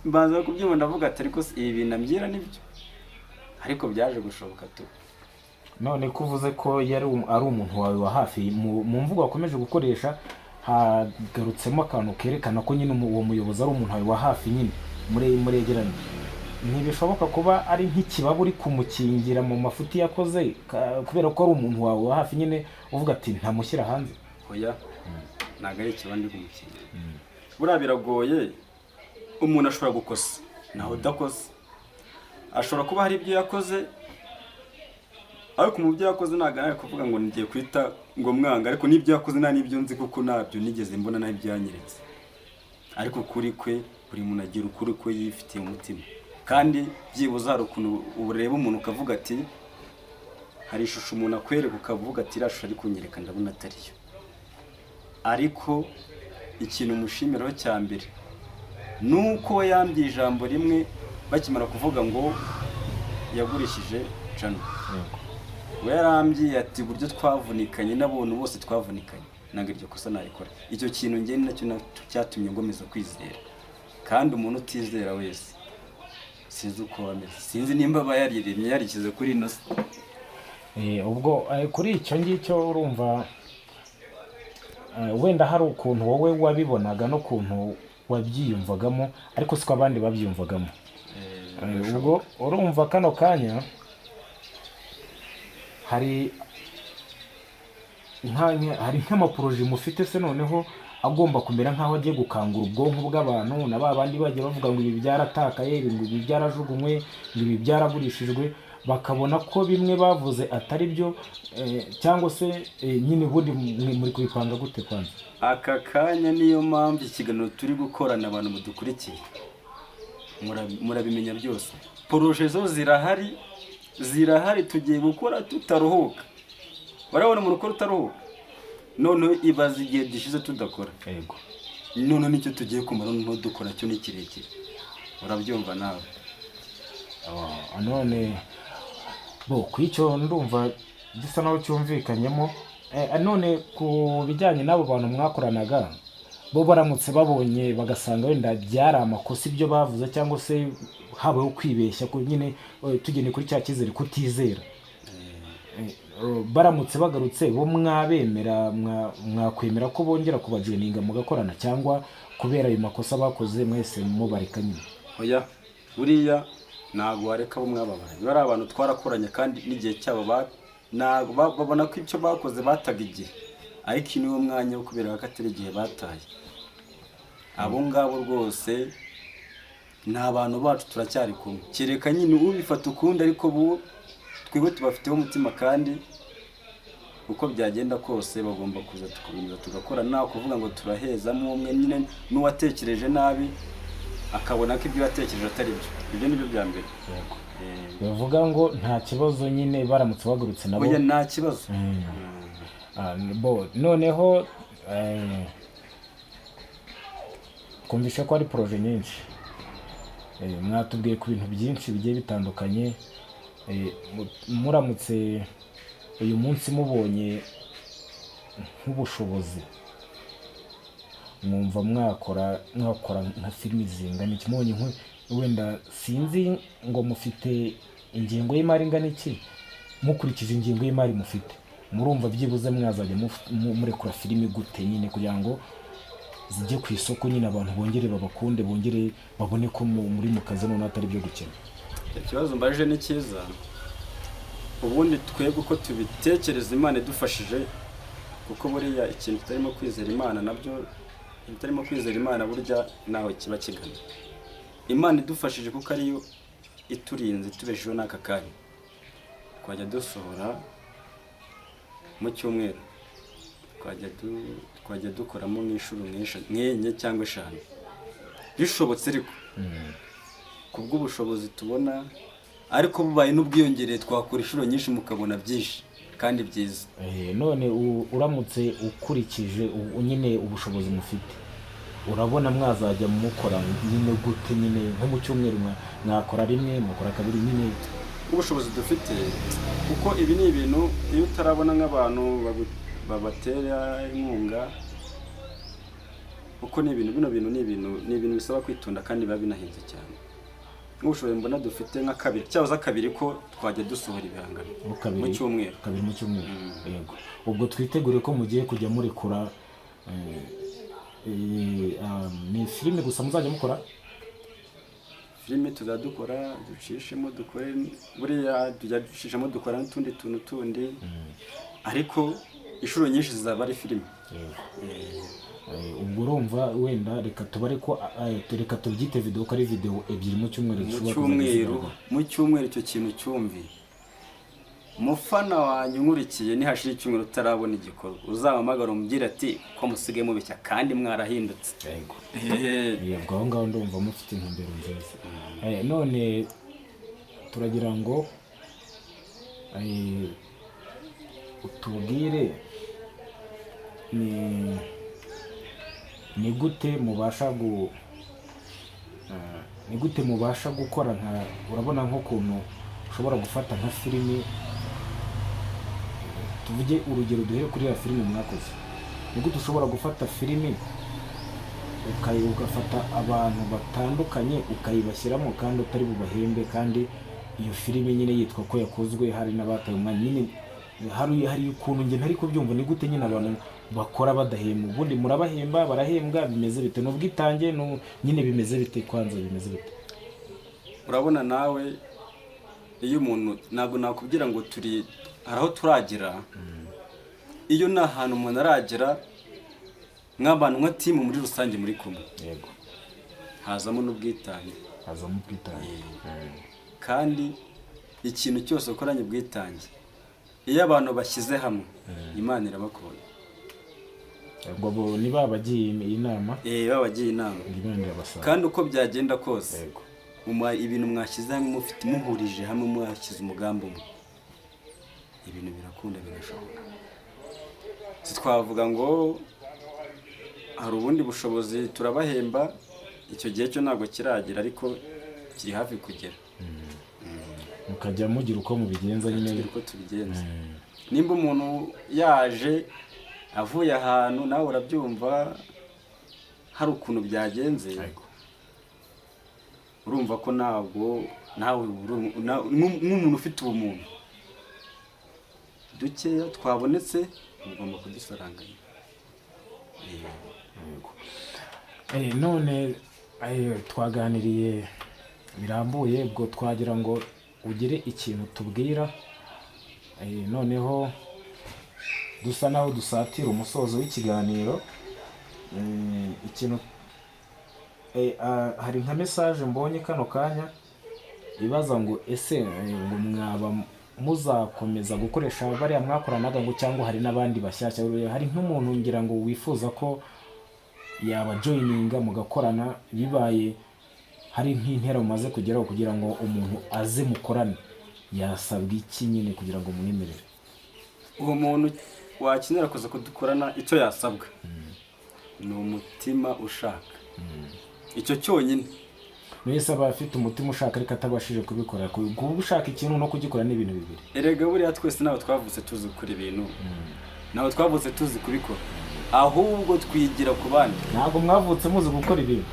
Mbanza kubyumva ndavuga ati ariko ibi bintu ambwira nibyo, ariko byaje gushoboka tu. None ko uvuze ko ari umuntu wawe wa hafi, mu mvugo wakomeje gukoresha hagarutsemo akantu kerekana ko nyine uwo muyobozi ari umuntu wawe wa hafi nyine muregeranye. Ntibishoboka kuba ari nk'ikibaba uri kumukingira mu mafuti yakoze kubera ko ari umuntu wawe wa hafi nyine uvuga ati ntamushyira hanze? Oya, ntabwo ari ikibaba ndi kumukingira. Buriya biragoye, umuntu ashobora gukosa naho udakoze. Ashobora kuba hari ibyo yakoze, ariko mu byo yakoze ntabwo ari kuvuga ngo ngiye kwita ngo mwanga, ariko n'ibyo yakoze nta n'ibyo nzi kuko nabyo nigeze mbona n'ibyo yanyeretse. Ariko kuri kwe buri muntu agira ukuri kwe yifitiye umutima, kandi byibuze hari ukuntu ureba umuntu ukavuga ati hari ishusho umuntu akwereka ukavuga ati iriya shusho ari kunyereka ndabona atariyo. Ariko ikintu mushimiraho cya mbere nuko yambye ijambo rimwe bakimara kuvuga ngo yagurishije channel. We yarambye ati buryo twavunikanye n'abontu bose twavunikanye, nanga iryo kosa narikora. Icyo kintu nge nacyo cyatumye ngomeza kwizera, kandi umuntu utizera wese sinzi uko ameze, sinzi nimba bayariremye yarikize kuri ino. Ubwo kuri icyo ngicyo urumva wenda hari ukuntu wowe wabibonaga no kuntu wabyiyumvagamo, ariko siko abandi babyiyumvagamo. ubwo urumva kano kanya hari nk'amaporoje mufite se noneho agomba kumera nk'aho agiye gukangura ubwonko bw'abantu na ba bandi bagiye bavuga ngo ibi byaratakaye, ngo ibi byarajugunywe, ngo ibi byaragurishijwe, bakabona ko bimwe bavuze atari byo, cyangwa se nyine ubundi muri kubipanga gute kwanza? Aka kanya niyo mpamvu ikiganiro turi gukorana abantu mudukurikiye murabimenya byose. Poroje zo zirahari tugiye gukora tutaruhuka. Barabona umuntu ukora utaruhuka, none ibaza igihe gishize tudakora. Yego, none nicyo tugiye kumara no dukora cyo ni kirekire, urabyumva nawe. None bo kwicyo ndumva gisa naho cyumvikanyemo. None ku bijyanye n'abo bantu mwakoranaga, bo baramutse babonye bagasanga wenda byari amakosa ibyo bavuze, cyangwa se habaho kwibeshya ko nyine tugene kuri cya cyizere kutizera, baramutse bagarutse bo mwabemera, mwakwemera ko bongera kubajeninga mugakorana, cyangwa kubera ayo makosa bakoze mwese mubareka nyine? Oya, buriya ntabwo wareka bo mwababaye. Bari abantu twarakoranye kandi n'igihe cyabo ntabwo babona ko icyo bakoze bataga igihe, ariko niwo mwanya wo kubera ko atari igihe bataye. Abo ngabo rwose ni abantu bacu, turacyari kumwe. Kereka nyine ubifata ukundi, ariko twebwe tubafiteho umutima, kandi uko byagenda kose bagomba kuza tukabinyura tugakora, nta kuvuga ngo turahezamo umwe nyine n'uwatekereje nabi akabona ko ibyo yatekereje atari byo. Ibyo nibyo bya mbere. Bavuga ngo nta kibazo nyine baramutse bagurutse nabo. Oya, nta kibazo. Noneho kumvisha ko ari proje nyinshi, mwatubwiye ku bintu byinshi bigiye bitandukanye. Muramutse uyu munsi mubonye nk'ubushobozi, mwumva mwakora nka filimi zingana iki? Mubonye wenda sinzi ngo mufite ingengo y'imari ingana iki, mukurikije ingengo y'imari mufite, murumva byibuze mwazajya murekura filimi gute nyine kugira ngo zijye ku isoko, nyine abantu bongere babakunde, bongere babone ko muri mu kazi none atari byo gukina? Ikibazo mbajije ni cyiza. Ubundi twebwe uko tubitekereza Imana idufashije, kuko buriya ikintu tutarimo kwizera Imana nabyo, tutarimo kwizera Imana burya nawe kiba kigana. Imana idufashije kuko ariyo iturinze tubesheho n'aka kanya. Twajya dusohora mu cyumweru, twajya dukoramo nk'inshuro nk'enye cyangwa eshanu bishobotse, ariko kubw'ubushobozi tubona, ariko bubaye n'ubwiyongereye twakora inshuro nyinshi mukabona byinshi kandi byiza. None uramutse ukurikije nyine ubushobozi mufite, urabona mwazajya mukora nyine gute? Nyine nko mu cyumweru mwakora rimwe, mukora kabiri, nyine ubushobozi dufite. Kuko ibi ni ibintu iyo utarabona nk'abantu babatera inkunga, kuko bino bintu ni ibintu bisaba kwitunda kandi biba binahenze cyane. Nk'ubushobozi mbona dufite nka kabiri cyangwa kabiri ko twajya dusohora ibihangano mu cyumweru. Kabiri mu cyumweru. Yego, ubwo twitegure ko mugiye kujya murekura ni filime gusa muzajya mukora? Filime tuzadukora, ducishemo, dukore, buriya tujya ducishamo dukora n'utundi tuntu tundi, ariko inshuro nyinshi zizaba ari filime. Ubwo urumva wenda reka tubare ko reka tubyite video, ko ari video ebyiri mu cyumweru. Mu cyumweru icyo kintu cyumvi. Mufana wanyu nkurikiye nihashira icyumweru utarabona igikorwa, uzahamagara umubwira ati ko musigaye mubeshya kandi mwarahindutse. Yego. Yego, aho ngaho ndumva mufite intumbero nziza. None turagira ngo utubwire ni gute mubasha gukora nka, urabona nk'ukuntu ushobora gufata nka filimi, tuvuge urugero duhere kuri ya filimi mwakoze, ni gute ushobora gufata filimi ugafata abantu batandukanye ukayibashyiramo kandi utari bubahembe, kandi iyo filimi nyine yitwa ko yakozwe hari n'abataye umwanya, nyine hari ukuntu njye ntari kubyumva. Ni gute nyine abantu bakora badahemba? Ubundi murabahemba, barahembwa, bimeze bite? N'ubwitange nyine bimeze bite? Kwanza bimeze bite? urabona nawe iyo umuntu ntabwo nakubwira ngo hari aho turagera, iyo nta hantu umuntu aragera nk'abantu nka timu muri rusange muri kumwe, yego, hazamo n'ubwitange, kandi ikintu cyose ukoranye ubwitange, iyo abantu bashyize hamwe Imana irabakora. ngo bo ni babagiye inama, babagiye inama, kandi uko byagenda kose ibintu mwashyize hamwe mufite muhurije hamwe, mwashyize umugambi umwe, ibintu birakunda birashoboka. Twavuga ngo hari ubundi bushobozi turabahemba, icyo gihe cyo ntabwo kiragera ariko kiri hafi kugera. mukajya mugira uko mubigenza nyine, uko tubigenza. Nimba umuntu yaje avuye ahantu, nawe urabyumva hari ukuntu byagenze, urumva ko ntabwo nawe nk'umuntu ufite ubumuntu dukeya twabonetse ugomba kudusaranganya. none twaganiriye birambuye, ubwo twagira ngo ugire ikintu tubwira, noneho dusa naho dusatira umusozo w'ikiganiro. Ikintu hari nka message mbonye kano kanya ibaza ngo ese ngo mwaba muzakomeza gukoresha bariya mwakoranaga ngo cyangwa hari n'abandi bashyashya, hari nk'umuntu ngira ngo wifuza ko yaba joininga mugakorana, bibaye hari nk'intera umaze kugeraho kugira ngo umuntu aze mukorane, yasabwa iki nyine kugira ngo mwemerere? Uwo muntu wakenera kuza kudukorana, icyo yasabwa ni umutima ushaka, icyo cyonyine. Mwese aba afite umutima ushaka ariko atabashije kubikora. Kuba ushaka ikintu no kugikora ni ibintu bibiri. Erega buriya twese nabo twavutse tuzi gukora ibintu, nabo twavutse tuzi kubikora, ahubwo twigira ku bandi. Ntabwo mwavutse muzi gukora ibintu,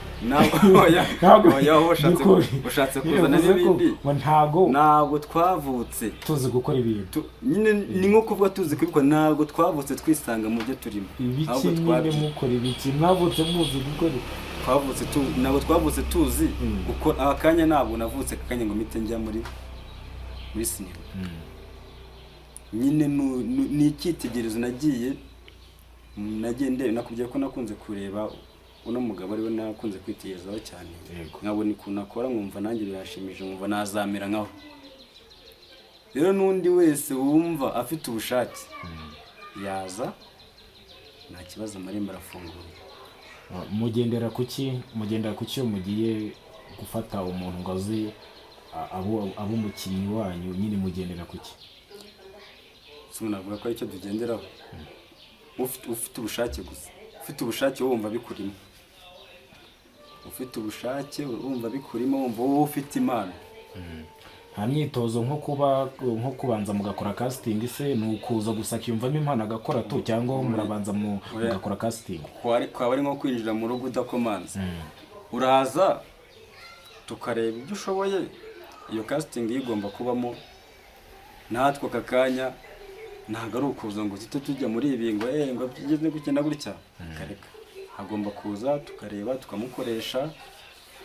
ntabwo ushatse kuzana n'ibindi, ntabwo twavutse tuzi gukora ibintu. Nyine ni nko kuvuga tuzi kubikora, ntabwo twavutse twisanga mu byo turimo. Ibiki nyine mukora ibiki? Mwavutse muzi gukora, ntabwo twavutse tuzi kuko akanya ntabwo navutse kakanya ngo mpite njya muri sinema. Nyine ni icyitegererezo nagiye ndebe, nakubwiye ko nakunze kureba uno mugabo ariwe nakunze kwitegerezaho cyane, nkabona ikuntu akora nkumva nanjye birashimije, nkumva nazamera nkaho. Rero n'undi wese wumva afite ubushake yaza, nta kibazo, amarembo arafunguye. Mugendera kuki iyo mugiye gufata umuntu ngo azi abo umukinnyi wanyu, nyine mugendera kuki? Navuga ko aricyo tugenderaho, ufite ubushake gusa, ufite ubushake wumva bikurimo, ufite ubushake wumva bikurimo, wumva wowe ufite impano. Nta myitozo nko kubanza mugakora casting, se ni ukuza gusa akiyumvamo impano agakora tu, cyangwa murabanza mugakora casting? Kwaba ari nko kwinjira mu rugo udakomanze, uraza tukareba ibyo ushoboye. Iyo casting igomba kubamo natwe aka kanya, ntabwo ari ukuza ngo zite tujya muri ibi ngo bigeze gukenda gutya, kareka. Hagomba kuza tukareba, tukamukoresha,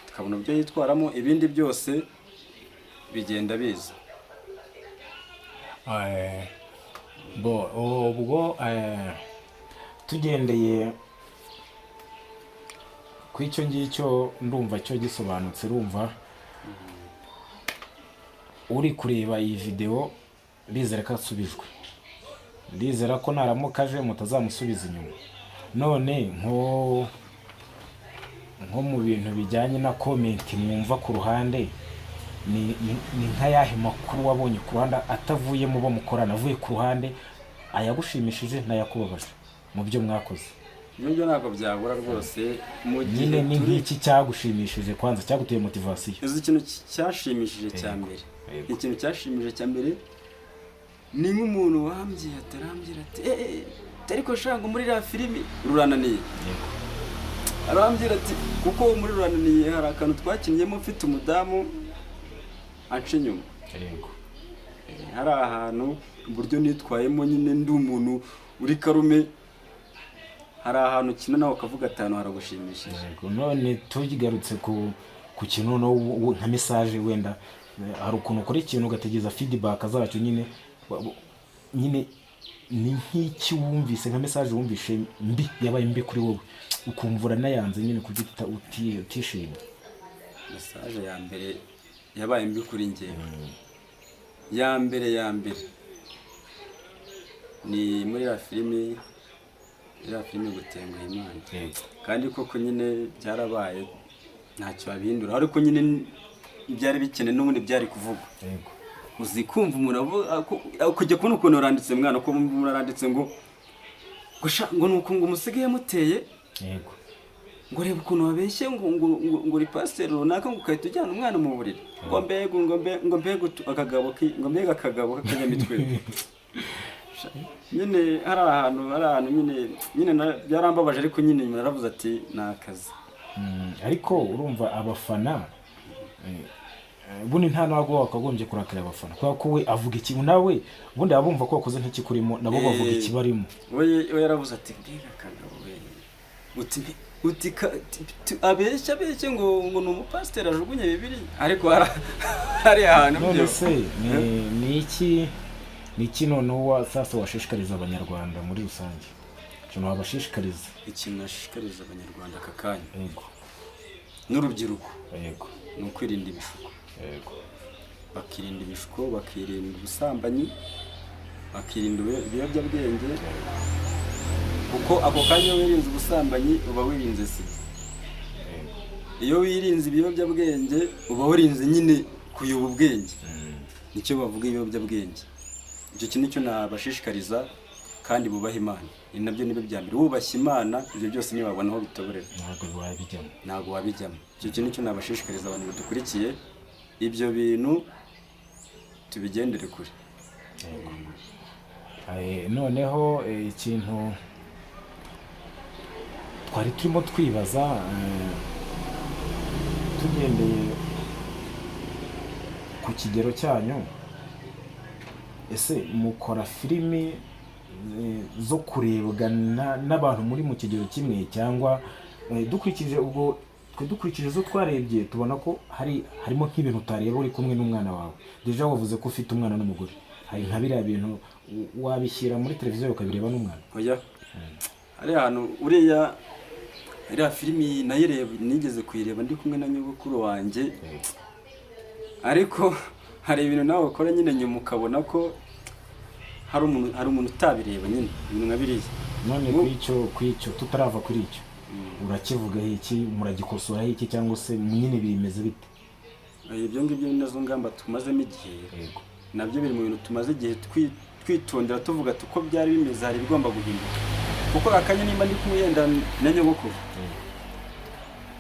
tukabona ibyo yitwaramo, ibindi byose bigenda biza. Ubwo tugendeye ku icyo ngicyo, ndumva cyo gisobanutse. Rumva uri kureba iyi video, ndizera ko asubijwe, ndizera ko naramuka aje mutazamusubiza inyuma. None nko mu bintu bijyanye na comment mwumva ku ruhande, ni nk'ayahe makuru wabonye ku ruhande atavuye mu bo mukorana, avuye ku ruhande, ayagushimishije n'ayakubabaje mu byo mwakoze? Nibyo ntabwo byabura rwose. Nyine ni nk'iki cyagushimishije kwanza, cyaguteye motivasiyo? Uzi ikintu cyashimishije cya mbere, ikintu cyashimishije cya mbere ni nk'umuntu wambwiye atarambwira ati ariko shanga muri la filimi rurananiye, arambwira ati kuko muri rurananiye hari akantu twakinniyemo mfite umudamu aca inyuma, hari ahantu uburyo nitwayemo nyine ndi umuntu uri karume, hari ahantu kino nawe ukavuga atanu haragushimishije. None tugarutse ku kintu noneho nka message wenda hari ukuntu ukora ikintu ugategereza feedback zacyo nyine nyine ni nk'iki wumvise nka message wumvishe mbi yabaye mbi kuri wowe ukumva uranayanze nyine kugita utishimye. Message ya mbere yabaye mbi kuri njyewe ya mbere ni muri ya filimi gutenguha Imana. Kandi koko nyine byarabaye ntacyo babindura ariko nyine byari bikene n'ubundi byari kuvuga. Uzi kumva umuntu kujya kubona ukuntu uranditse mwana ko muranditse ngo nuko ngo umusigaye muteye ngo reba ukuntu wabeshye ngo uri pasiteri runaka ngo ukahita ujyana umwana mu buriri ngo mbega akagabo k'akanyamitwe. Nyine hari ahantu nyine byarambabaje ariko nyine naravuze ati ni akazi. Ariko urumva abafana bundi nta ntabwo wakagombye kurakira abafana kubera ko we avuga ikintu nawe ubundi abumva ko wakoze ntikikurimo nabo bavuga ikibarimo. We yaravuze ati mbega akagabo uti abeshye ngo ni umupasiteri ajugunye bibiri ariko hari ahantu none se ni iki noneho sasa washishikariza abanyarwanda muri rusange ikintu wabashishikariza? Ikintu nashishikariza abanyarwanda aka kanya n'urubyiruko ni ukwirinda ibishuko. Bakirinda ibishuko, bakirinda ubusambanyi, bakirinda ibiyobyabwenge kuko ako kanya wirinze ubusambanyi uba wirinze sida. Iyo wirinze ibiyobyabwenge uba wirinze nyine kuyoba ubwenge. Nicyo bavuga ibiyobyabwenge. Icyo kintu cyo nabashishikariza kandi bubaha Imana. Ni nabyo nibe bya mbere wubashye Imana ibyo byose nibabona aho bitoborera ntabwo wabijyamo. Icyo kintu cyo nabashishikariza abantu badukurikiye ibyo bintu tubigendere kure. Noneho ikintu twari turimo twibaza tugendeye ku kigero cyanyu, ese mukora filimi zo kurebwa n'abantu muri mu kigero kimwe cyangwa dukurikije zo twarebye tubona ko harimo nk'ibintu utareba uri kumwe n'umwana wawe? Deja wavuze ko ufite umwana n'umugore, hari nka biriya bintu wabishyira muri televiziyo ukabireba n'umwana? Oya, hari ahantu uriya filimi nigeze kuyireba ndi kumwe na nyogokuru wanjye, ariko hari ibintu nawe ukora nyine nyuma ukabona ko hari umuntu utabireba nyine ibintu nka biriya. None kw'icyo tutarava kuri icyo urakivuga iki, muragikosora iki cyangwa se nyine bimeze bite? Ibyo ngibyo ni nazo ngamba tumazemo igihe, nabyo biri mu bintu tumaze igihe twitondera tuvuga uko byari bimeze hari bigomba guhinduka kuko akanya nimba ndi kumuyenda na nyogokuru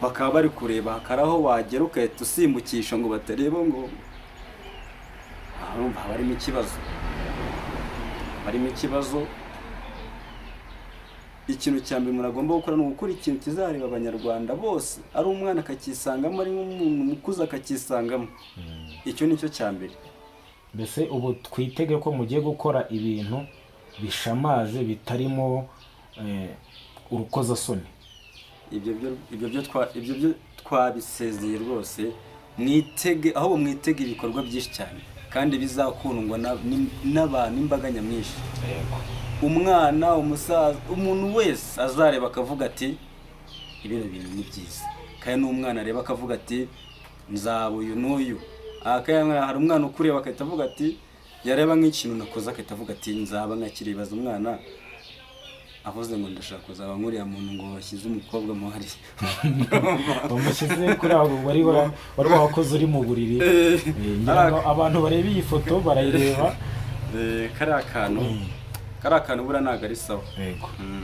bakaba bari kureba hakaraho wagera ukahita usimbukisha ngo batareba ngo urumva barimo ikibazo. Ikintu cya mbere umuntu agomba gukora ni ugukora ikintu kizareba abanyarwanda bose, ari umwana akakisangamo, ari nk'umuntu mukuze akakisangamo. Icyo ni cyo cya mbere. Mbese ubu twitege ko mugiye gukora ibintu bishamaje bitarimo urukozasoni? Ibyo byo twabisezeye rwose. Ahubwo mwitege ibikorwa byinshi cyane kandi bizakundwa n'abantu imbaga nyamwinshi. Umwana, umusaza, umuntu wese azareba akavuga ati ibintu ni byiza. Kandi n'umwana areba akavuga ati nzaba uyu n'uyu. Hari umwana ukureba akahita avuga ati yareba nk'ikintu nakoze akahita avuga ati nzaba nkakiribaza umwana avuze ngo ndashaka kuzaba nkuriya muntu ngo washyize umukobwa muhari bamushyize kuri abo wari wakoze uri mu buriri. Abantu bareba iyi foto barayireba. Kariya kantu buriya ntabwo ari sawa.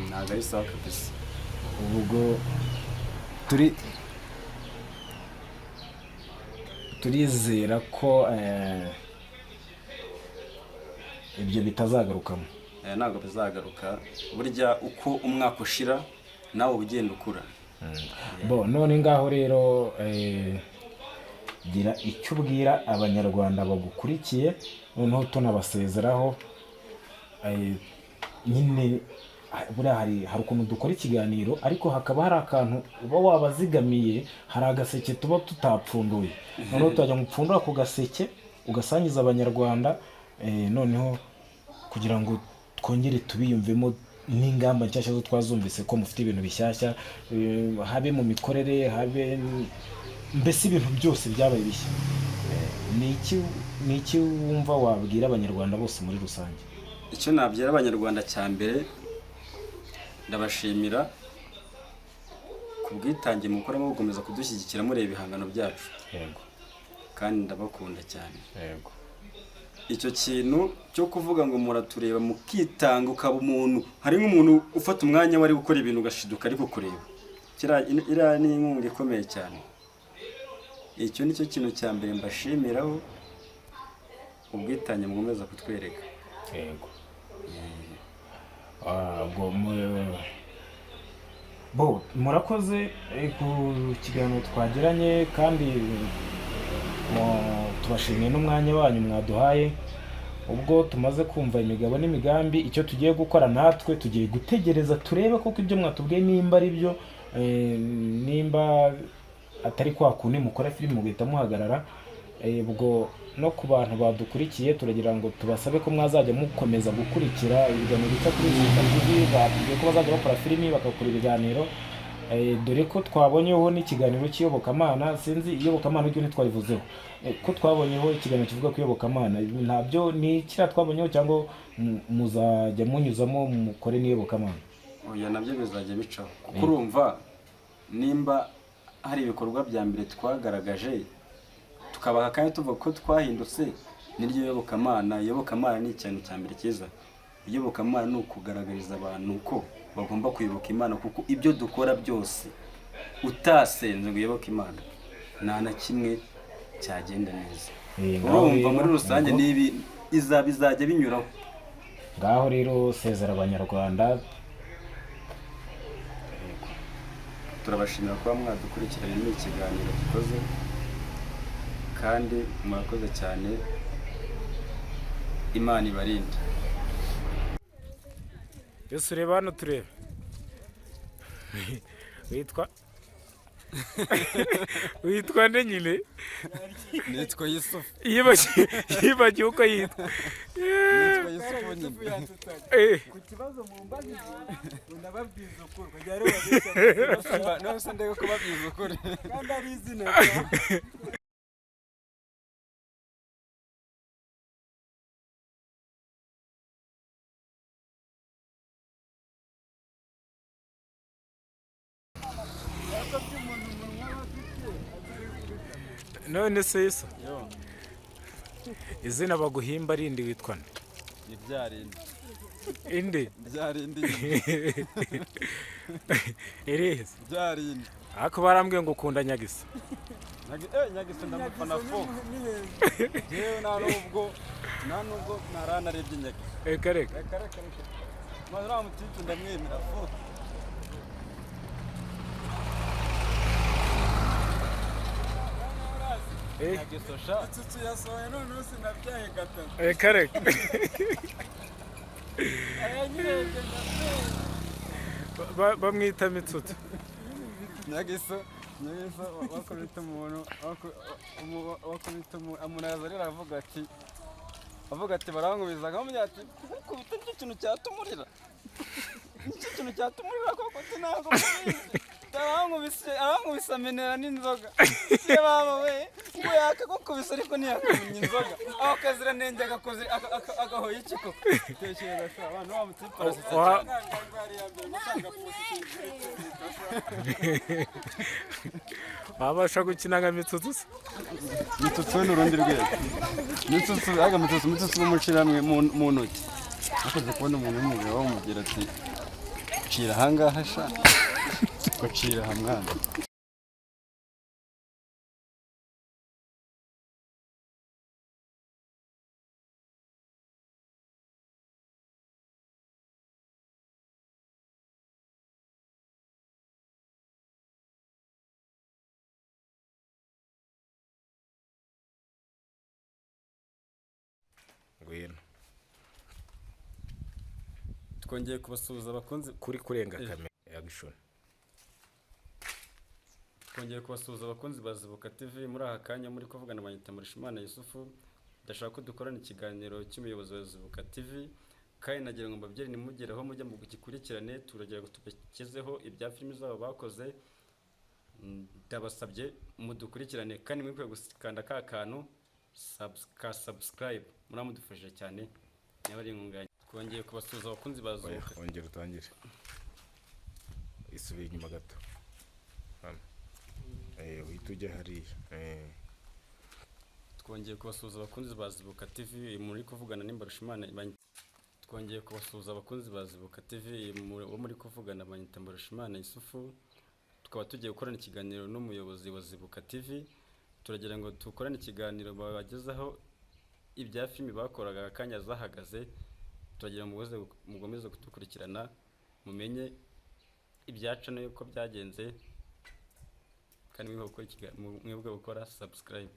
Ntabwo ari sawa kabisa. Ubwo turizera ko ibyo bitazagarukamo. Ntabwo bizagaruka. Burya uko umwaka ushira nawe ugenda ukura. None ngaho rero gira icyo ubwira abanyarwanda bagukurikiye noneho tunabasezeraho nyine buriya hari ukuntu dukora ikiganiro ariko hakaba hari akantu uba wabazigamiye, hari agaseke tuba tutapfunduye, noneho tukajya gupfundura ako gaseke ugasangiza abanyarwanda, noneho kugira ngo twongere tubiyumvemo n'ingamba nshyashya zo twazumvise ko mufite ibintu bishyashya, habe mu mikorere, habe mbese ibintu byose byabaye bishya. Ni iki wumva wabwira abanyarwanda bose muri rusange? icyo nabwira abanyarwanda cya mbere, ndabashimira ku bwitange mukoramo gukomeza kudushyigikira mureba ibihangano byacu. Yego. Kandi ndabakunda cyane. Yego. Icyo kintu cyo kuvuga ngo muratureba mukitanga ukaba umuntu, hari nk'umuntu ufata umwanya wari gukora ibintu ugashiduka ariko kureba, iriya ni inkunga ikomeye cyane. Icyo nicyo kintu cya mbere mbashimiraho, ubwitange mukomeza kutwereka. Yego. Bo murakoze ku kiganiro twagiranye, kandi tubashimiye n'umwanya wanyu mwaduhaye. Ubwo tumaze kumva imigabo n'imigambi, icyo tugiye gukora natwe tugiye gutegereza turebe koko ibyo mwatubwiye nimba ari byo, nimba atari kwa kundi mukora filime mugahita muhagarara. Ubwo no ku bantu badukurikiye turagira ngo tubasabe ko mwazajya mukomeza gukurikira ibiganiro bica kuri TV, batubwiye ko bazajya bakora filimi bagakora ibiganiro, dore ko twabonyeho n'ikiganiro cy'iyobokamana. Sinzi iyobokamana ibyo ntitwabivuzeho, ko twabonyeho ikiganiro kivuga ku iyobokamana, ntabyo ni kiriya twabonyeho cyangwa muzajya munyuzamo mukore n'iyobokamana? Oya, nabyo bizajya bicaho, kuko urumva nimba hari ibikorwa bya mbere twagaragaje tukabaha kandi tuvuga ko twahindutse, niryo iyobokamana. Iyobokamana ni ikintu cya mbere cyiza. Iyobokamana ni ukugaragariza abantu ko bagomba kuyoboka Imana, kuko ibyo dukora byose utasenze ngo uyoboke Imana nta na kimwe cyagenda neza. Urumva muri rusange n'ibi bizajya binyuraho. Ngaho rero sezera abanyarwanda. Turabashimira kuba mwadukurikiranye muri iki kiganiro dukoze, kandi murakoze cyane. Imana ibarinde. Yesu, reba hano turebe. Witwa nde nyine? Nitwa Yussuf. Yibagiwe uko yitwa. Nitwa Yussuf nyine. Ku kibazo mu mbaga ndababwiza ukuri kugira ngo babishe. Nose ndego kubabwiza ukuri. Kandi ari izina. None se Yesu, izina baguhimba rindi witwa nde? Ni byarindi. Inde? Byarindi. Ereze. Byarindi. Ako barambwiye ngo ukunda Nyagisa. Nyagisa ndamufana fo. Jewe nta nubwo naranarebye Nyagisa. Reka. Mazira muticu ndamwemera fo. Nyagisa sha. Tutu yasohoye none usi nabyaye gatatu. Reka. Ayanyirege Bamwita Mitsutsu. Nyagisa wakubita umuntu amunaza rero avuga ati barangubiza nkamubwira ati kubita nicyo kintu cyatumurira, nicyo kintu cyatumurira koko ntabwo arankubise amenera n'inzoga. Se baba we ngo yakagukubise ariko ntiyakamenya inzoga, aho kaziranenge agahoye iki koko? Tekereza sha abantu bamutiparasitse cyane. Wabasha gukina nka Mitsutsu se? Mitsutsu ni urundi rwego. Mitsutsu w'umuciramwe mu ntoki. Nakoze kubona umuntu w'umugabo wamubwira ati cira ahangaha sha, bacira aha mwana. Ngwino. twongeye kubasuhuza abakunzi kuri kurenga kamera action. twongeye kubasuhuza abakunzi ba Zibuka TV. Muri aha kanya muri kuvugana banyita Mbarushimana Yussuf. Ndashaka ko dukorana ikiganiro cy'umuyobozi wa Zibuka TV, kandi nagira ngo mbabwire nimugeraho mujya mu gikurikirane, turagira ngo tubagezeho ibya filimi zabo bakoze. Ndabasabye mudukurikirane kandi mwikwiye gukanda ka kantu subscribe, muramudufashije cyane, niba ari inkunga. Twongeye kubasuhuza abakunzi ba Zibuka. Ongera utangire, isubira inyuma gato, uhita ujya hariya. Twongeye kubasuhuza abakunzi ba Zibuka TV, muri kuvugana n'Mbarushimana. Twongeye kubasuhuza abakunzi ba Zibuka TV, muri kuvugana banyita Mbarushimana Yussuf. Tukaba tugiye gukorana ikiganiro n'umuyobozi wa Zibuka TV. Turagira ngo dukorane ikiganiro babagezaho ibya filimi bakoraga akanya zahagaze. Turagira ngo mugomeze kudukurikirana mumenye ibyaca n'uko byagenze, kandi mwebwe gukora subscribe.